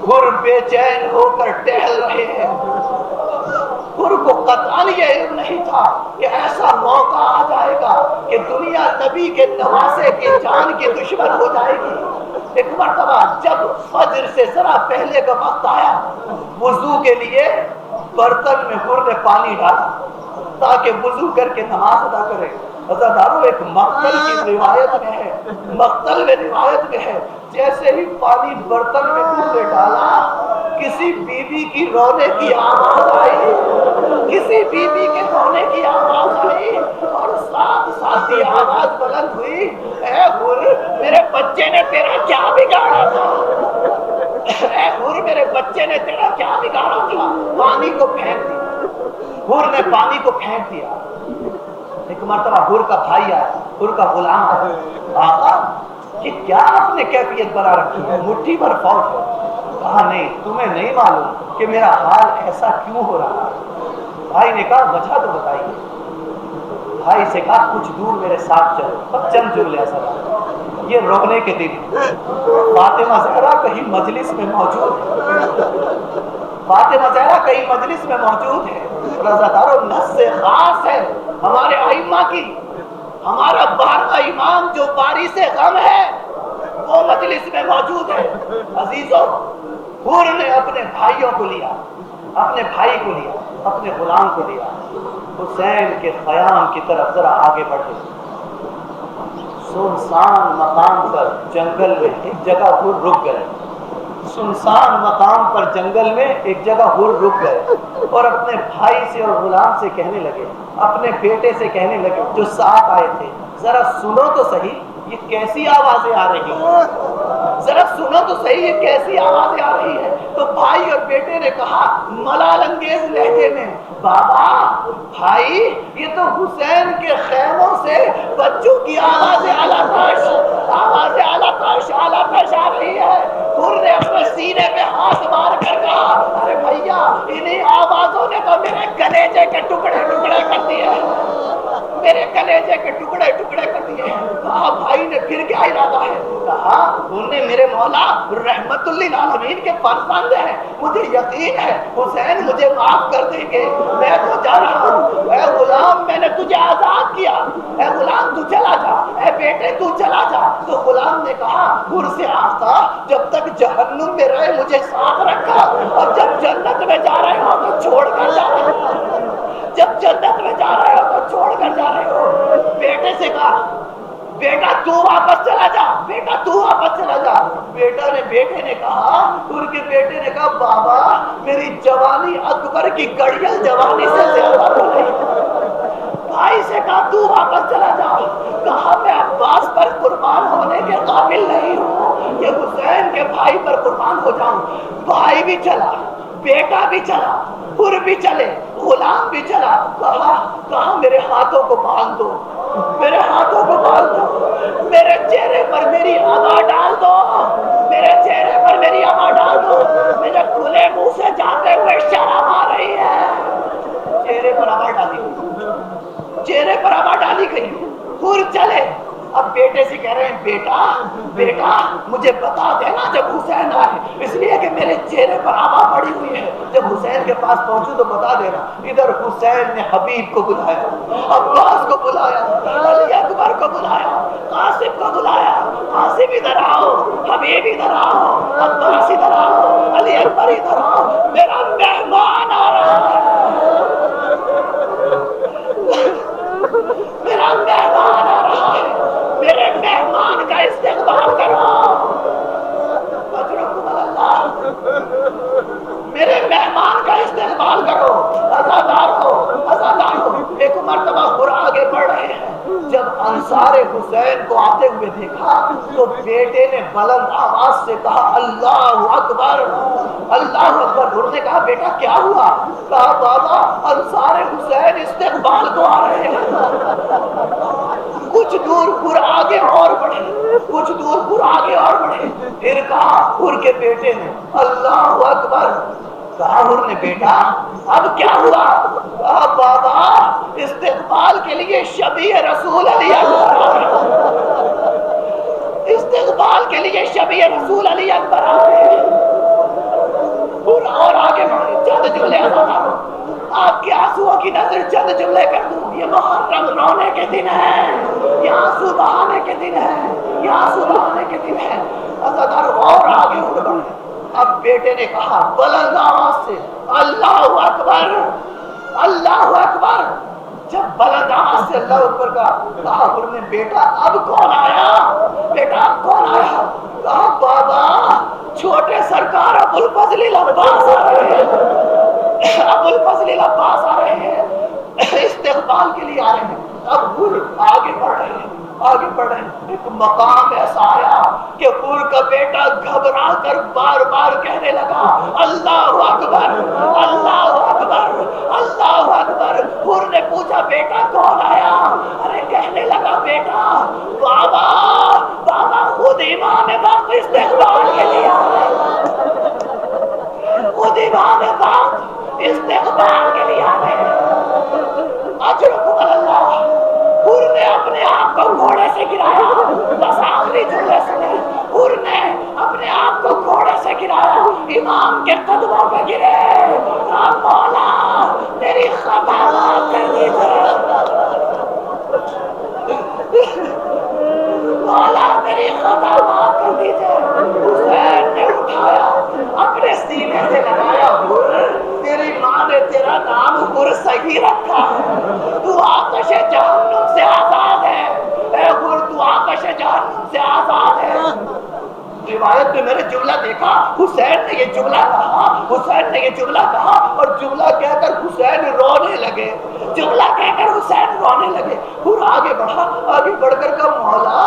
حر بے چین ہو کر ٹہل رہے ہیں، حر کو قطعاً یہ علم نہیں تھا کہ ایسا موقع آ جائے گا کہ دنیا نبی کے نواسے کی جان کی دشمن ہو جائے گی۔ ایک مرتبہ جب فجر سے ذرا پہلے کا وقت آیا، وضو کے لیے برتن میں حر نے پانی ڈالا تاکہ وضو کر کے نماز ادا کرے۔ عزادارو، ایک مقتل کی روایت میں ہے، مقتل میں روایت میں ہے، جیسے ہی پانی برتن میں حر نے ڈالا، کسی بیوی کی رونے کی آواز آئی، کسی بیوی کے رونے کی آواز آئی، اور ساتھ ساتھ یہ آواز بلند ہوئی، اے حر، میرے بچے نے تیرا کیا بگاڑا تھا؟ اے حر، میرے بچے نے تیرا کیا بگاڑا تھا؟ پانی کو پھینک دیا۔ حر نے پانی کو پھینک دیا۔ ایک مرتبہ حر کا بھائی آیا، حر کا غلام آیا، آقا کہ کیا آپ نے کیفیت بنا رکھی ہے، مٹھی بھر فوت ہے؟ کہا نہیں، تمہیں نہیں معلوم کہ میرا حال ایسا کیوں ہو رہا ہے؟ بھائی نے کہا وجہ تو بتائیے۔ بھائی سے کہا کچھ دور میرے ساتھ چلو، اب چند جملے اثر یہ رونے کے دن فاطمہ زہرا کہیں مجلس میں موجود ہے، فاطمہ زہرا کہیں مجلس میں موجود ہے، رضادارو نص خاص ہے ہمارے ائمہ کی، ہمارا 12واں امام جو باعث غم ہے وہ مجلس میں موجود ہے۔ عزیزو، حور نے اپنے بھائیوں کو لیا، اپنے بھائی کو لیا، اپنے غلام کو لیا، حسین کے خیام کی طرف ذرا آگے بڑھے۔ سنسان مقام پر جنگل میں ایک جگہ حور رک گئے، سنسان مقام پر جنگل میں ایک جگہ حور رک گئے اور اپنے بھائی سے اور غلام سے کہنے لگے، اپنے بیٹے سے کہنے لگے جو ساتھ آئے تھے، ذرا سنو تو صحیح یہ کیسی آوازیں آ رہی ہیں، ذرا سنو تو صحیح یہ کیسی آوازیں آ رہی ہیں۔ تو بھائی اور بیٹے نے کہا ملال انگیز لہجے میں، بابا بھائی یہ تو حسین کے خیموں سے بچوں کی آوازیں اعلیٰ تاش آ رہی ہے۔ حر نے اپنے سینے پہ ہاتھ مار کر کہا ارے بھیا انہیں آوازوں نے تو میرے کلیجے کے ٹکڑے ٹکڑے کر دیے، میرے کلیجے کے ٹکڑے ٹکڑے کر دیے۔ کہا بھائی نے پھر کیا ارادہ ہے؟ کہا انہوں نے میرے مولا رحمت للعالمین کے فرزند ہیں، مجھے یقین ہے حسین مجھے معاف کر دیں گے، میں تو جا رہا ہوں۔ اے غلام میں نے تجھے آزاد کیا، اے غلام تو چلا جا، اے بیٹے تو چلا جا۔ تو غلام نے کہا حر سے آقا جب تک جہنم میں رہے مجھے ساتھ رکھا، اور جب جنت میں جا رہے ہو تو چھوڑ کر جا رہے ہو، جب جنت میں جا رہے ہو تو چھوڑ کر جا رہے ہو۔ بیٹے سے کہا بیٹا تو واپس چلا جا، بیٹا تو واپس چلا جا۔ بیٹے نے کہا، حر کے بیٹے نے کہا بابا میری جوانی اکبر کی گڑیل جوانی سے زیادہ تو نہیں۔ بھائی سے کہا تو واپس چلا جا۔ کہا میں عباس پر قربان ہونے کے قابل نہیں ہوں کہ حسین کے بھائی پر قربان ہو جاؤں۔ بھائی بھی چلا، بیٹا بھی چلا، حر بھی چلے، غلام بھی چلا۔ کہا میرے ہاتھوں کو باندھ دو، میرے ہاتھوں کو باندھ دو، میرے چہرے پر میری آبا ڈال دو، میرے چہرے پر میری آبا ڈال دو، میرے کھلے منہ سے جاتے ہوئے شرم آ رہی ہے۔ چہرے پر آبا ڈالی گئی، چہرے پر آبا ڈالی گئی۔ حر چلے، اب بیٹے سے کہہ رہے ہیں بیٹا مجھے بتا دینا جب حسین آئے، اس لیے کہ میرے چہرے پر آبا پڑی ہوئی ہے، جب حسین کے پاس پہنچوں تو بتا دینا۔ ادھر حسین نے حبیب کو بلایا، عباس کو بلایا، علی اکبر کو بلایا، قاسم کو بلایا، قاسم ادھر آؤ، حبیب ادھر آؤ، عباس ادھر آؤ، علی اکبر ادھر آؤ، میرا مہمان آ رہا ہے، میرا مہمان آ رہا ہے، میرے مہمان کا استقبال کرو، اجرکم اللہ، میرے مہمان کا استقبال کرو۔ عزادار ہو ایک مرتبہ حر آگے بڑھ رہے ہیں، جب انصار حسین کو آتے ہوئے دیکھا تو بیٹے نے بلند آواز سے کہا اللہ اکبر، اللہ اکبر۔ حر نے کہا بیٹا کیا ہوا؟ کہا بابا انصار حسین استقبال کو آ رہے ہیں۔ کچھ دور حر آگے اور بڑھے، کچھ دور حر آگے اور بڑھے، پھر کہا حر کے بیٹے نے اللہ اکبر۔ کہا حر نے بیٹا اب کیا ہوا؟ کہا بابا استقبال کے لیے شبیہ رسول علی اکبر آ رہے ہیں، استقبال کے لیے شبیہ رسول علی اکبر آ رہے ہیں۔ حر اور آگے بڑھے، چند جملے آپ کے آنسوؤں کی نظر چند جملے کر دوں. یہ محرم رونے کے دن ہے, یہ آنسو بہانے کے دن ہے, یہ آنسو بہانے کے دن ہے. عزادار اور آگے اٹھ بڑھے. اب بیٹے نے کہا بلند آواز سے اللہ اکبر, اللہ اکبر. جب بلند آواز سے اللہ اکبر کہا انہوں نے بیٹا اب کون آیا, بیٹا اب کون آیا. کہا بابا چھوٹے سرکار ابوالفضل العباس آ رہے ہیں, ابوالفضل العباس آ رہے ہیں, استقبال کے لیے آ رہے ہیں. اب آگے بڑھ رہے ہیں, آگے بڑھ رہے ہیں. ایک مقام ایسا آیا کہ حور کا بیٹا گھبرا کر بار بار کہنے لگا اللہ اکبر, اللہ اکبر, اللہ اکبر. حور نے پوچھا بیٹا کون آیا؟ ارے کہنے لگا بیٹا بابا, بابا خود امام وقت استقبال کے لیے آ رہے ہیں, خود امام وقت استقبال کے لیے آ رہے ہیں. اجرکم اللہ. حور نے اپنے آپ کو گھوڑے سے گرایا. بس آخری جملے سنے. حور نے اپنے آپ کو گھوڑے سے گرایا, امام کے قدموں پہ گرے. مولا میری خطا معاف کر دیجیے, مولا میری خطا معاف کر دیجیے. حسین نے اٹھایا, اپنے سینے سے لگایا. تیری ماں نے تیرا نام حور صحیح رکھا ہے, تو آتش جہنم سے آزاد ہے. اے حور تو آتش جہنم سے آزاد ہے. روایت میں میں نے جملہ دیکھا, حسین نے یہ جملہ کہا, حسین نے یہ جملہ کہا اور جملہ کہہ کر حسین رونے لگے, جملہ کہہ کر حسین رونے لگے. پھر آگے بڑھا, آگے بڑھ کر کہا مولا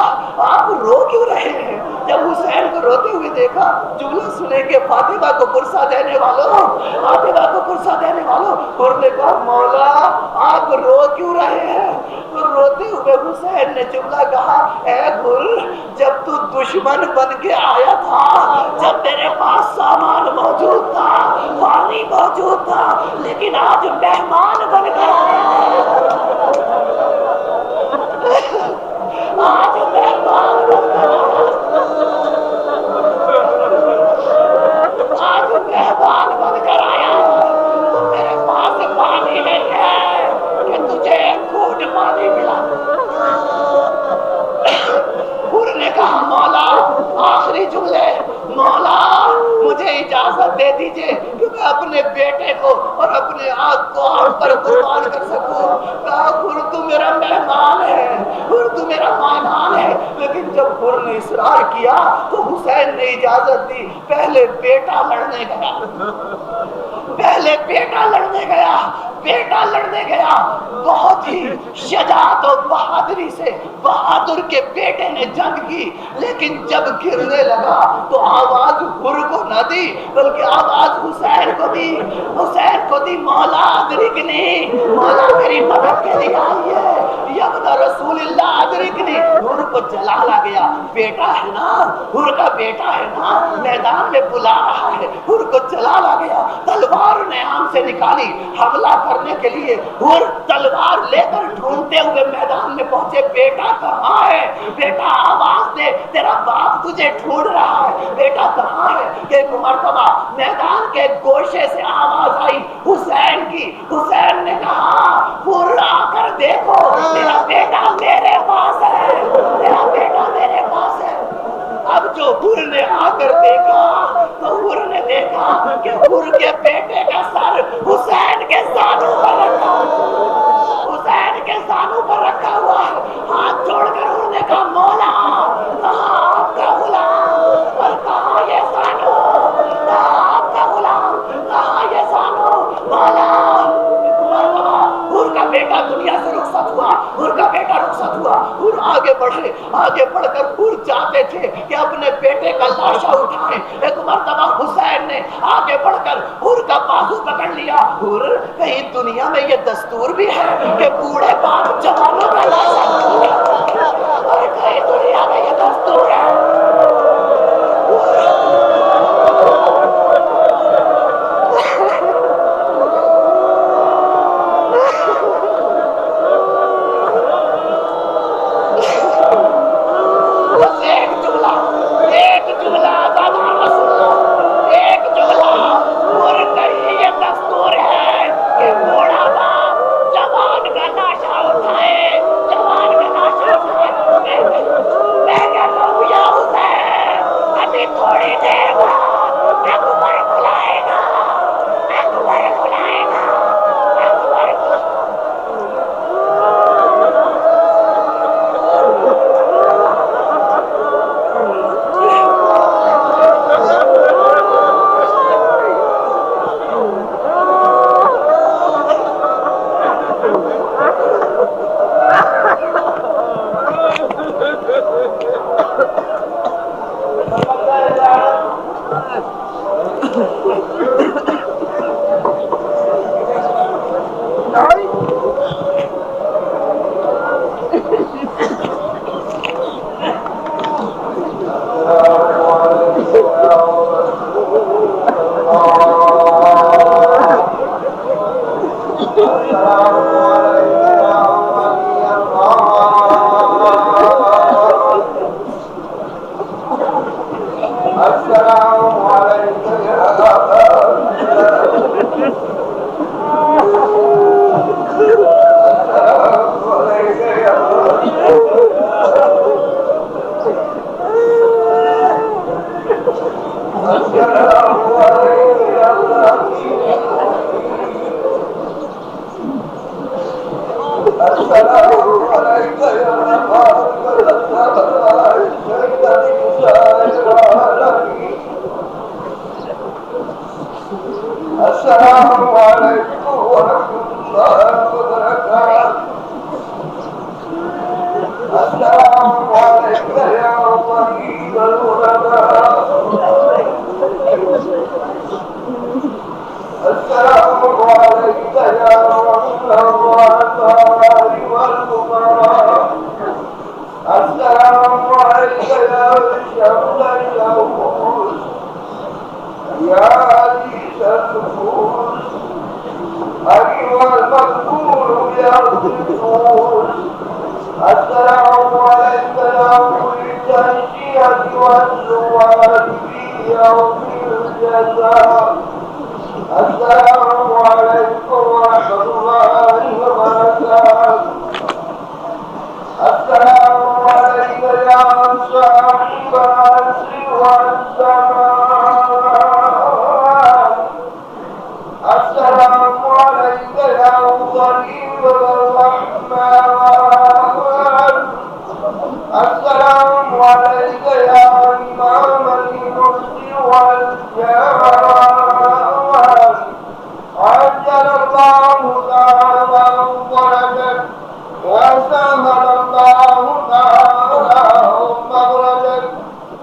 آپ رو کیوں رہے ہیں؟ جب حسین کو روتے ہوئے دیکھا, جملہ سنے کہ فاطمہ کو پرسہ دینے والوں, فاطمہ کو پرسہ دینے والوں. پھر نے کہا مولا آپ رو کیوں رہے ہیں؟ تو روتے ہوئے حسین نے جملہ کہا اے گل جب تو دشمن بن کے آیا تھا, جب میرے پاس سامان موجود تھا, پانی موجود تھا, لیکن آج مہمان بن کر آیا ہے, آج مہمان بن کر آیا, آج مہمان بن کر آیا. میرے پاس پانی نہیں ہے کہ تجھے ایک گھونٹ پانی ملا. حور نے کہا مولا آخری جملے, مولا مجھے اجازت دے دیجئے کہ میں اپنے بیٹے کو اور اپنے آگ کو آپ پر قربان کر سکوں. کہا حور تو میرا مہمان ہے, حور تو میرا مہمان ہے. لیکن جب حور نے اصرار کیا تو حسین نے اجازت دی. پہلے بیٹا لڑنے گیا, پہلے بیٹا لڑنے گیا, بیٹا لڑنے گیا. بہت ہی شجاعت و بہادری سے بہادر کے بیٹے نے جنگ کی, لیکن جب گرنے لگا تو آواز حور کو نہ دی بلکہ آواز حسین کو دی, حسین کو دی. مولا ادرکنی, مولا میری مدد کے لیے آئیے, یبنا رسول اللہ ادرکنی. حور کو جلال آ گیا, بیٹا ہے نا, حور کا بیٹا ہے نا, میدان میں بلا رہا ہے. حور کو جلال آ گیا, تلوار نے آم سے نکالی حملہ کرنے کے لیے. حور تلوار لے کر ڈھونڈتے ہوئے میدان میں پہنچے. بیٹا کہاں ہے, بیٹا آواز دے, تیرا باپ تجھے ڈھونڈ رہا ہے, بیٹا کہاں ہے. ایک مرتبہ میدان کے گوشے سے آواز آئی حسین کی. حسین نے کہا حور آ کر دیکھو, تیرا بیٹا میرے پاس ہے, تیرا بیٹا میرے پاس ہے. اب جو حور نے آ کر دیکھا تو حور نے دیکھا کہ حور کے بیٹے کا سر حسین کے زانوں پر رکھا, حسین کے زانوں پر رکھا ہوا ہے. ہاتھ جوڑ کر حور نے کہا مولا کہاں آپ کا غلام اور کہاں یہ زانوں, کہاں آپ کا غلام, کہاں یہ زانوں. مولا حور کا بیٹا دنیا سے رخصت ہوا, حور کا بیٹا رخصت ہوا. حور آگے بڑھے, آگے بڑھ کر حور چاہتے تھے کہ اپنے بیٹے کا لاشا اٹھائیں. ایک مرتبہ حسین نے آگے بڑھ کر حور کا بازو پکڑ لیا. حور کہیں دنیا میں یہ دستور بھی ہے کہ بوڑھے باپ جوانوں کا لاشا اور کہیں دنیا میں یہ دستور ہے. ایک جملہ اور کہیں یہ دستور ہے کہ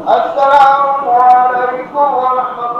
السلام عليكم ورحمة